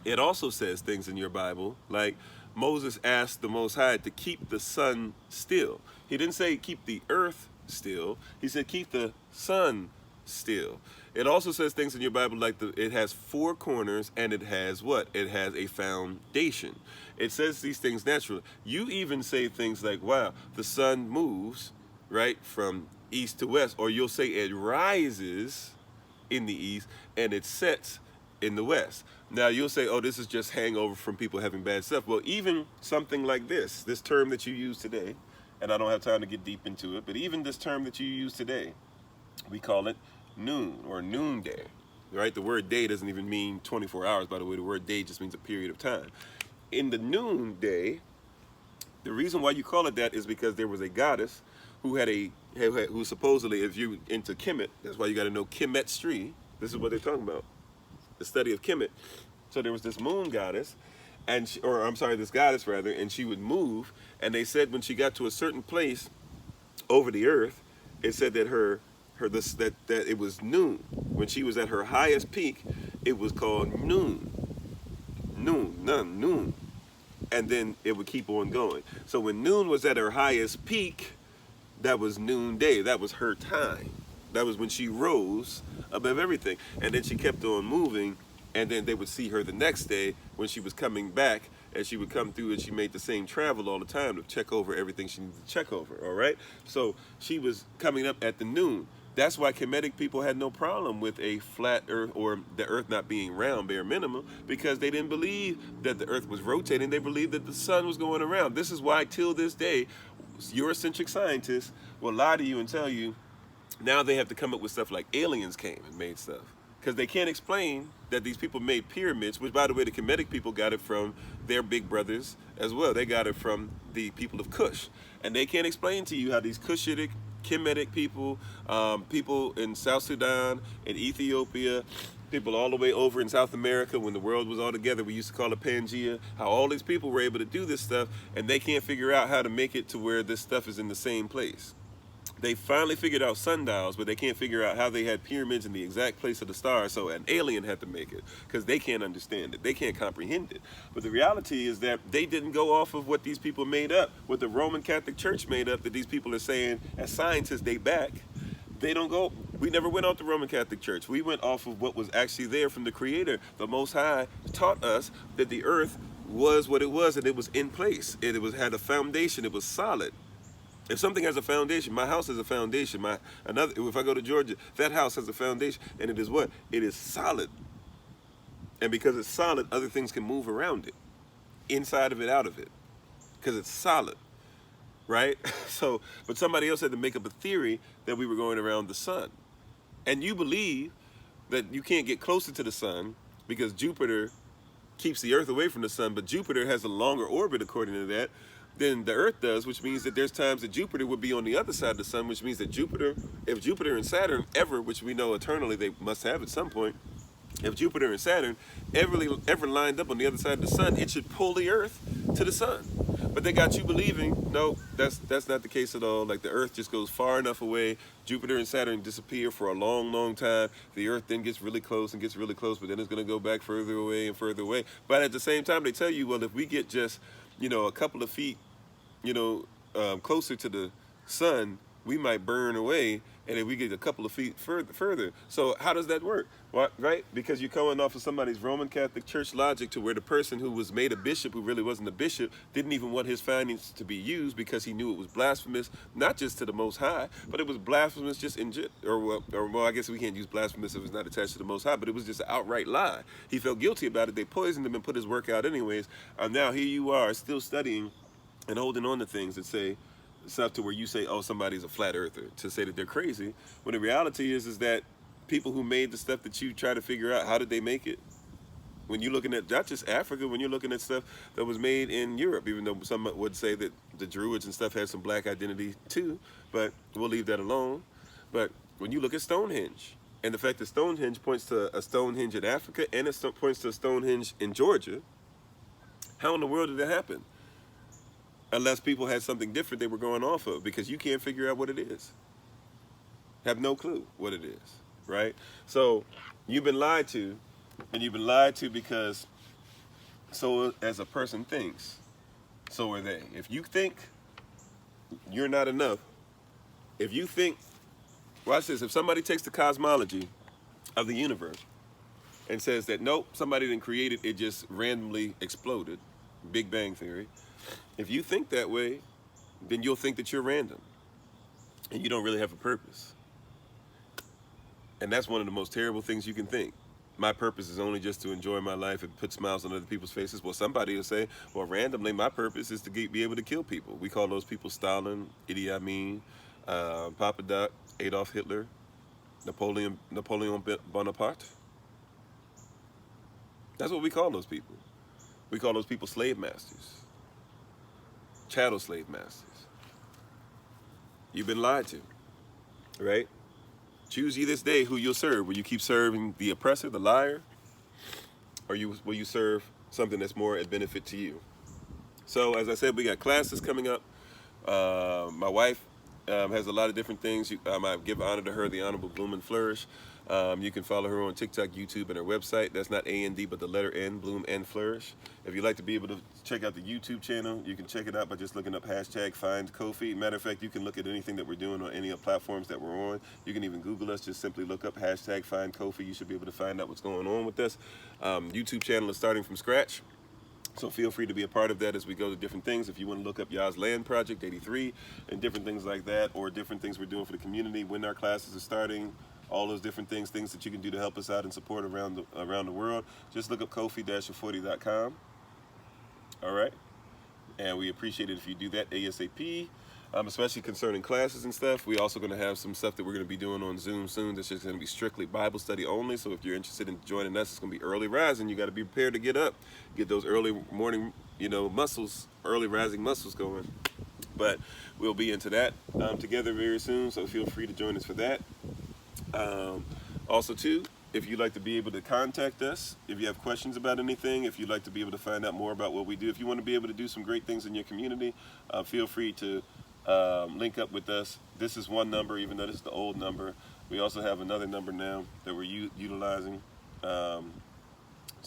It also says things in your Bible like Moses asked the Most High to keep the sun still. He didn't say keep the earth still. He said keep the sun still. It also says things in your Bible like it has four corners and it has what? It has a foundation. It says these things naturally. You even say things like, wow, the sun moves, right, from east to west. Or you'll say it rises in the east and it sets in the west. Now you'll say, oh, this is just hangover from people having bad stuff. Well, even something like this term that you use today, and I don't have time to get deep into it, but even this term that you use today, we call it noon or noonday, right? The word day doesn't even mean 24 hours, by the way. The word day just means a period of time. In the noonday, the reason why you call it that is because there was a goddess who who supposedly, if you're into Kemet, that's why you got to know Kemetstry. This is what they're talking about, the study of Kemet. So there was this moon goddess, this goddess rather, and she would move. And they said when she got to a certain place over the earth, it said that that it was noon. When she was at her highest peak, it was called noon. Noon. And then it would keep on going. So when noon was at her highest peak, that was noonday. That was her time. That was when she rose above everything. And then she kept on moving, and then they would see her the next day when she was coming back, and she would come through, and she made the same travel all the time to check over everything she needed to check over, all right? So she was coming up at the noon. That's why Kemetic people had no problem with a flat earth or the earth not being round, bare minimum, because they didn't believe that the earth was rotating. They believed that the sun was going around. This is why till this day, Eurocentric scientists will lie to you and tell you now they have to come up with stuff like aliens came and made stuff. Because they can't explain that these people made pyramids, which, by the way, the Kemetic people got it from their big brothers as well. They got it from the people of Kush. And they can't explain to you how these Cushitic, Kemetic people, people in South Sudan, in Ethiopia, people all the way over in South America when the world was all together, we used to call it Pangea, how all these people were able to do this stuff, and they can't figure out how to make it to where this stuff is in the same place. They finally figured out sundials, but they can't figure out how they had pyramids in the exact place of the stars, so an alien had to make it, because they can't understand it. They can't comprehend it. But the reality is that they didn't go off of what these people made up, what the Roman Catholic Church made up, that these people are saying, as scientists, they back. They don't go, we never went off the Roman Catholic Church. We went off of what was actually there from the Creator. The Most High taught us that the earth was what it was, and it was in place. It had a foundation. It was solid. If something has a foundation, my house has a foundation. If I go to Georgia, that house has a foundation, and it is what? It is solid. And because it's solid, other things can move around it, inside of it, out of it, because it's solid, right? So, but somebody else had to make up a theory that we were going around the sun. And you believe that you can't get closer to the sun because Jupiter keeps the earth away from the sun, but Jupiter has a longer orbit, according to that, than the earth does, which means that there's times that Jupiter would be on the other side of the sun, which means that if Jupiter and Saturn ever, which we know eternally they must have at some point, if Jupiter and Saturn ever lined up on the other side of the sun, it should pull the earth to the sun. But they got you believing, no, that's not the case at all. Like the earth just goes far enough away, Jupiter and Saturn disappear for a long, long time. The earth then gets really close and gets really close, but then it's going to go back further away and further away. But at the same time, they tell you, well, if we get just, a couple of feet, closer to the sun, we might burn away, and if we get a couple of feet further. So how does that work? What, right? Because you're coming off of somebody's Roman Catholic Church logic to where the person who was made a bishop, who really wasn't a bishop, didn't even want his findings to be used because he knew it was blasphemous, not just to the Most High, but it was blasphemous just I guess we can't use blasphemous if it's not attached to the Most High, but it was just an outright lie. He felt guilty about it. They poisoned him and put his work out anyways. And now here you are still studying and holding on to things that say stuff to where you say, oh, somebody's a flat earther, to say that they're crazy, when the reality is that people who made the stuff that you try to figure out, how did they make it? When you're looking at not just Africa, when you're looking at stuff that was made in Europe, even though some would say that the Druids and stuff had some black identity too, but we'll leave that alone. But when you look at Stonehenge, and the fact that Stonehenge points to a Stonehenge in Africa and it points to a Stonehenge in Georgia, how in the world did that happen? Unless people had something different they were going off of, because you can't figure out what it is. Have no clue what it is, right? So you've been lied to, and you've been lied to because so as a person thinks, so are they. If you think you're not enough, if you think, watch this, if somebody takes the cosmology of the universe and says that, nope, somebody didn't create it, it just randomly exploded, Big Bang Theory, if you think that way, then you'll think that you're random and you don't really have a purpose. And that's one of the most terrible things you can think. my purpose is only just to enjoy my life and put smiles on other people's faces. Well, somebody will say, well, randomly, my purpose is to be able to kill people. We call those people Stalin, Idi Amin, Papa Doc, Adolf Hitler, Napoleon Bonaparte. That's what we call those people. We call those people slave masters, chattel slave masters. You've been lied to, right? Choose ye this day who you'll serve. Will you keep serving the oppressor, the liar, or will you serve something that's more at benefit to you? So, as I said, we got classes coming up. My wife has a lot of different things. I give honor to her, the Honorable Bloom and Flourish. You can follow her on TikTok, YouTube, and her website. That's not A-N-D, but the letter N, Bloom and Flourish. If you'd like to be able to check out the YouTube channel, you can check it out by just looking up #FindKofi. Matter of fact, you can look at anything that we're doing on any of the platforms that we're on. You can even Google us. Just simply look up #FindKofi. You should be able to find out what's going on with us. YouTube channel is starting from scratch. So feel free to be a part of that as we go to different things. If you want to look up Yah's Land Project 83 and different things like that, or different things we're doing for the community, when our classes are starting, all those different things that you can do to help us out and support around the world, just look up kofi-40.com. All right? And we appreciate it if you do that ASAP. Especially concerning classes and stuff. We're also going to have some stuff that we're going to be doing on Zoom soon. That's just going to be strictly Bible study only. So if you're interested in joining us, it's going to be early rising. You got to be prepared to get up, get those early morning, muscles, early rising muscles going. But we'll be into that together very soon. So feel free to join us for that. Also, too, if you'd like to be able to contact us, if you have questions about anything, if you'd like to be able to find out more about what we do, if you want to be able to do some great things in your community, feel free to link up with us. This is one number, even though this is the old number. We also have another number now that we're utilizing. So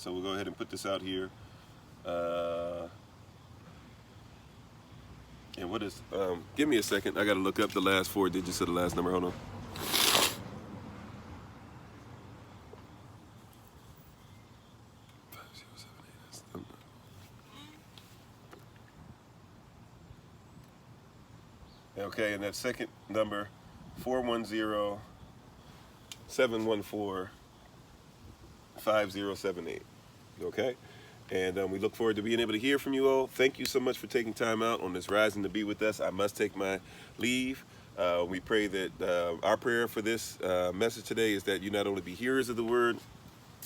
we'll go ahead and put this out here. And what is, give me a second. I got to look up the last 4 digits of the last number. Hold on. Okay, and that second number, 410-714-5078. Okay? And we look forward to being able to hear from you all. Thank you so much for taking time out on this rising to be with us. I must take my leave. We pray that our prayer for this message today is that you not only be hearers of the word,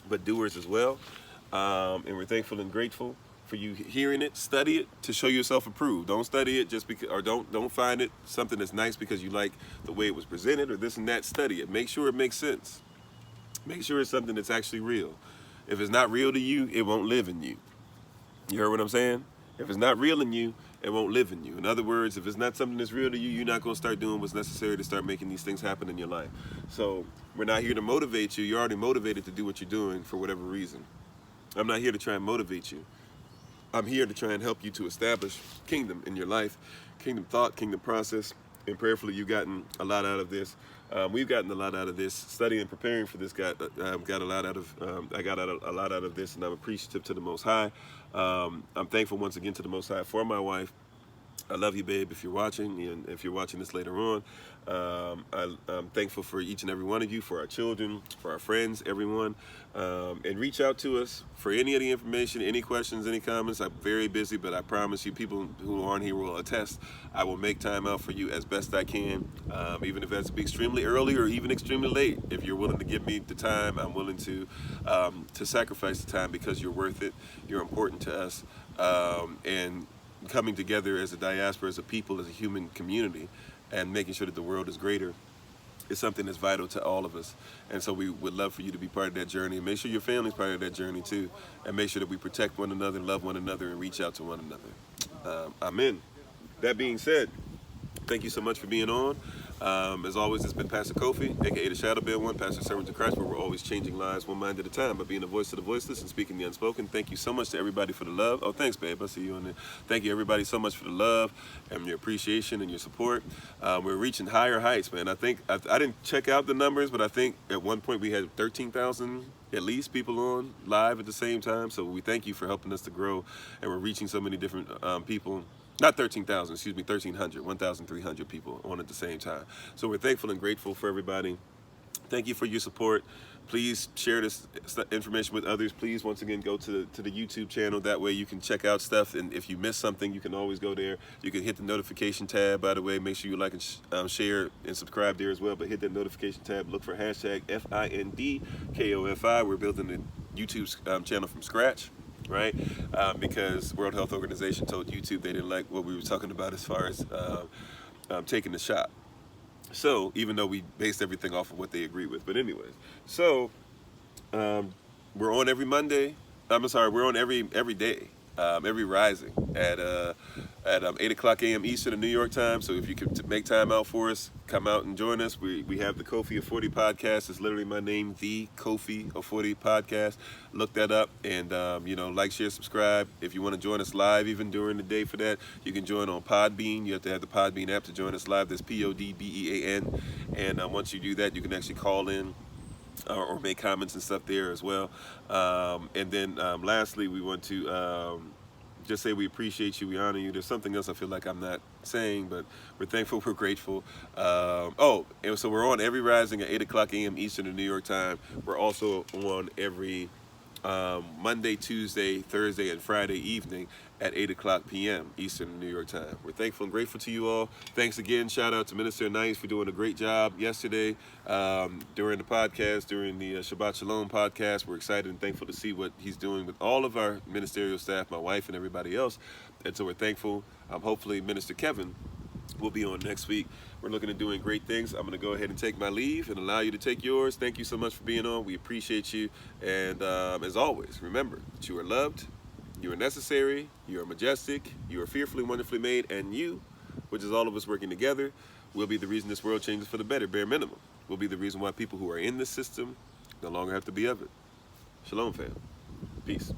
but doers as well. And we're thankful and grateful for you hearing it. Study it to show yourself approved. Don't study it just because, or don't find it something that's nice because you like the way it was presented or this and that. Study it. Make sure it makes sense. Make sure it's something that's actually real. If it's not real to you, it won't live in you. You heard what I'm saying? If it's not real in you, it won't live in you. In other words, if it's not something that's real to you, you're not going to start doing what's necessary to start making these things happen in your life. So we're not here to motivate you. You're already motivated to do what you're doing for whatever reason. I'm not here to try and motivate you. I'm here to try and help you to establish kingdom in your life, kingdom thought, kingdom process, and prayerfully you've gotten a lot out of this. We've gotten a lot out of this. Studying and preparing for this got a lot out of. I got a lot out of this, and I'm appreciative to the Most High. I'm thankful once again to the Most High for my wife. I love you, babe, if you're watching, and if you're watching this later on. I'm thankful for each and every one of you, for our children, for our friends, everyone. And reach out to us for any of the information, any questions, any comments. I'm very busy, but I promise you, people who aren't here will attest. I will make time out for you as best I can, even if that's to be extremely early or even extremely late. If you're willing to give me the time, I'm willing to sacrifice the time because you're worth it. You're important to us. And coming together as a diaspora, as a people, as a human community, and making sure that the world is greater is something that's vital to all of us. And so we would love for you to be part of that journey. And make sure your family's part of that journey too. And make sure that we protect one another, love one another, and reach out to one another. Amen. That being said, thank you so much for being on. As always, it's been Pastor Kofi, aka the Shadow Bear One, Pastor Servant of Christ, where we're always changing lives one mind at a time by being a voice to the voiceless and speaking the unspoken. Thank you so much to everybody for the love. Oh, thanks, babe. I see you on there. Thank you, everybody, so much for the love and your appreciation and your support. We're reaching higher heights, man. I think I didn't check out the numbers, but I think at one point we had 13,000 at least people on live at the same time. So we thank you for helping us to grow, and we're reaching so many different people. Not 13,000, excuse me, 1,300 people on at the same time. So we're thankful and grateful for everybody. Thank you for your support. Please share this information with others. Please, once again, go to the YouTube channel. That way you can check out stuff. And if you miss something, you can always go there. You can hit the notification tab, by the way. Make sure you like and share and subscribe there as well. But hit that notification tab. Look for hashtag FINDKOFI. We're building a YouTube channel from scratch, right? Because World Health Organization told YouTube they didn't like what we were talking about as far as taking the shot. So even though we based everything off of what they agree with, but anyways, so we're on every Monday. We're on every day, every rising at 8 o'clock a.m. Eastern in New York time. So if you could make time out for us, come out and join us. We have the Kofi of 40 podcast. It's literally my name, the Kofi of 40 podcast. Look that up and like, share, subscribe. If you want to join us live even during the day for that, you can join on Podbean. You have to have the Podbean app to join us live. That's PODBEAN. And once you do that, you can actually call in or make comments and stuff there as well. And then lastly, we want to just say we appreciate you, we honor you. There's something else I feel like I'm not saying, but we're thankful, we're grateful. And so we're on every rising at 8 o'clock a.m. Eastern in New York time. We're also on every Monday, Tuesday, Thursday, and Friday evening at 8 o'clock p.m. Eastern in New York time. We're thankful and grateful to you all. Thanks again. Shout out to Minister Anais for doing a great job yesterday during the podcast, during the Shabbat Shalom podcast. We're excited and thankful to see what he's doing with all of our ministerial staff, my wife and everybody else. And so we're thankful. Hopefully Minister Kevin will be on next week. We're looking at doing great things. I'm going to go ahead and take my leave and allow you to take yours. Thank you so much for being on. We appreciate you. And as always, remember that you are loved, you are necessary, you are majestic, you are fearfully, wonderfully made, and you, which is all of us working together, will be the reason this world changes for the better, bare minimum. Will be the reason why people who are in this system no longer have to be of it. Shalom, fam. Peace.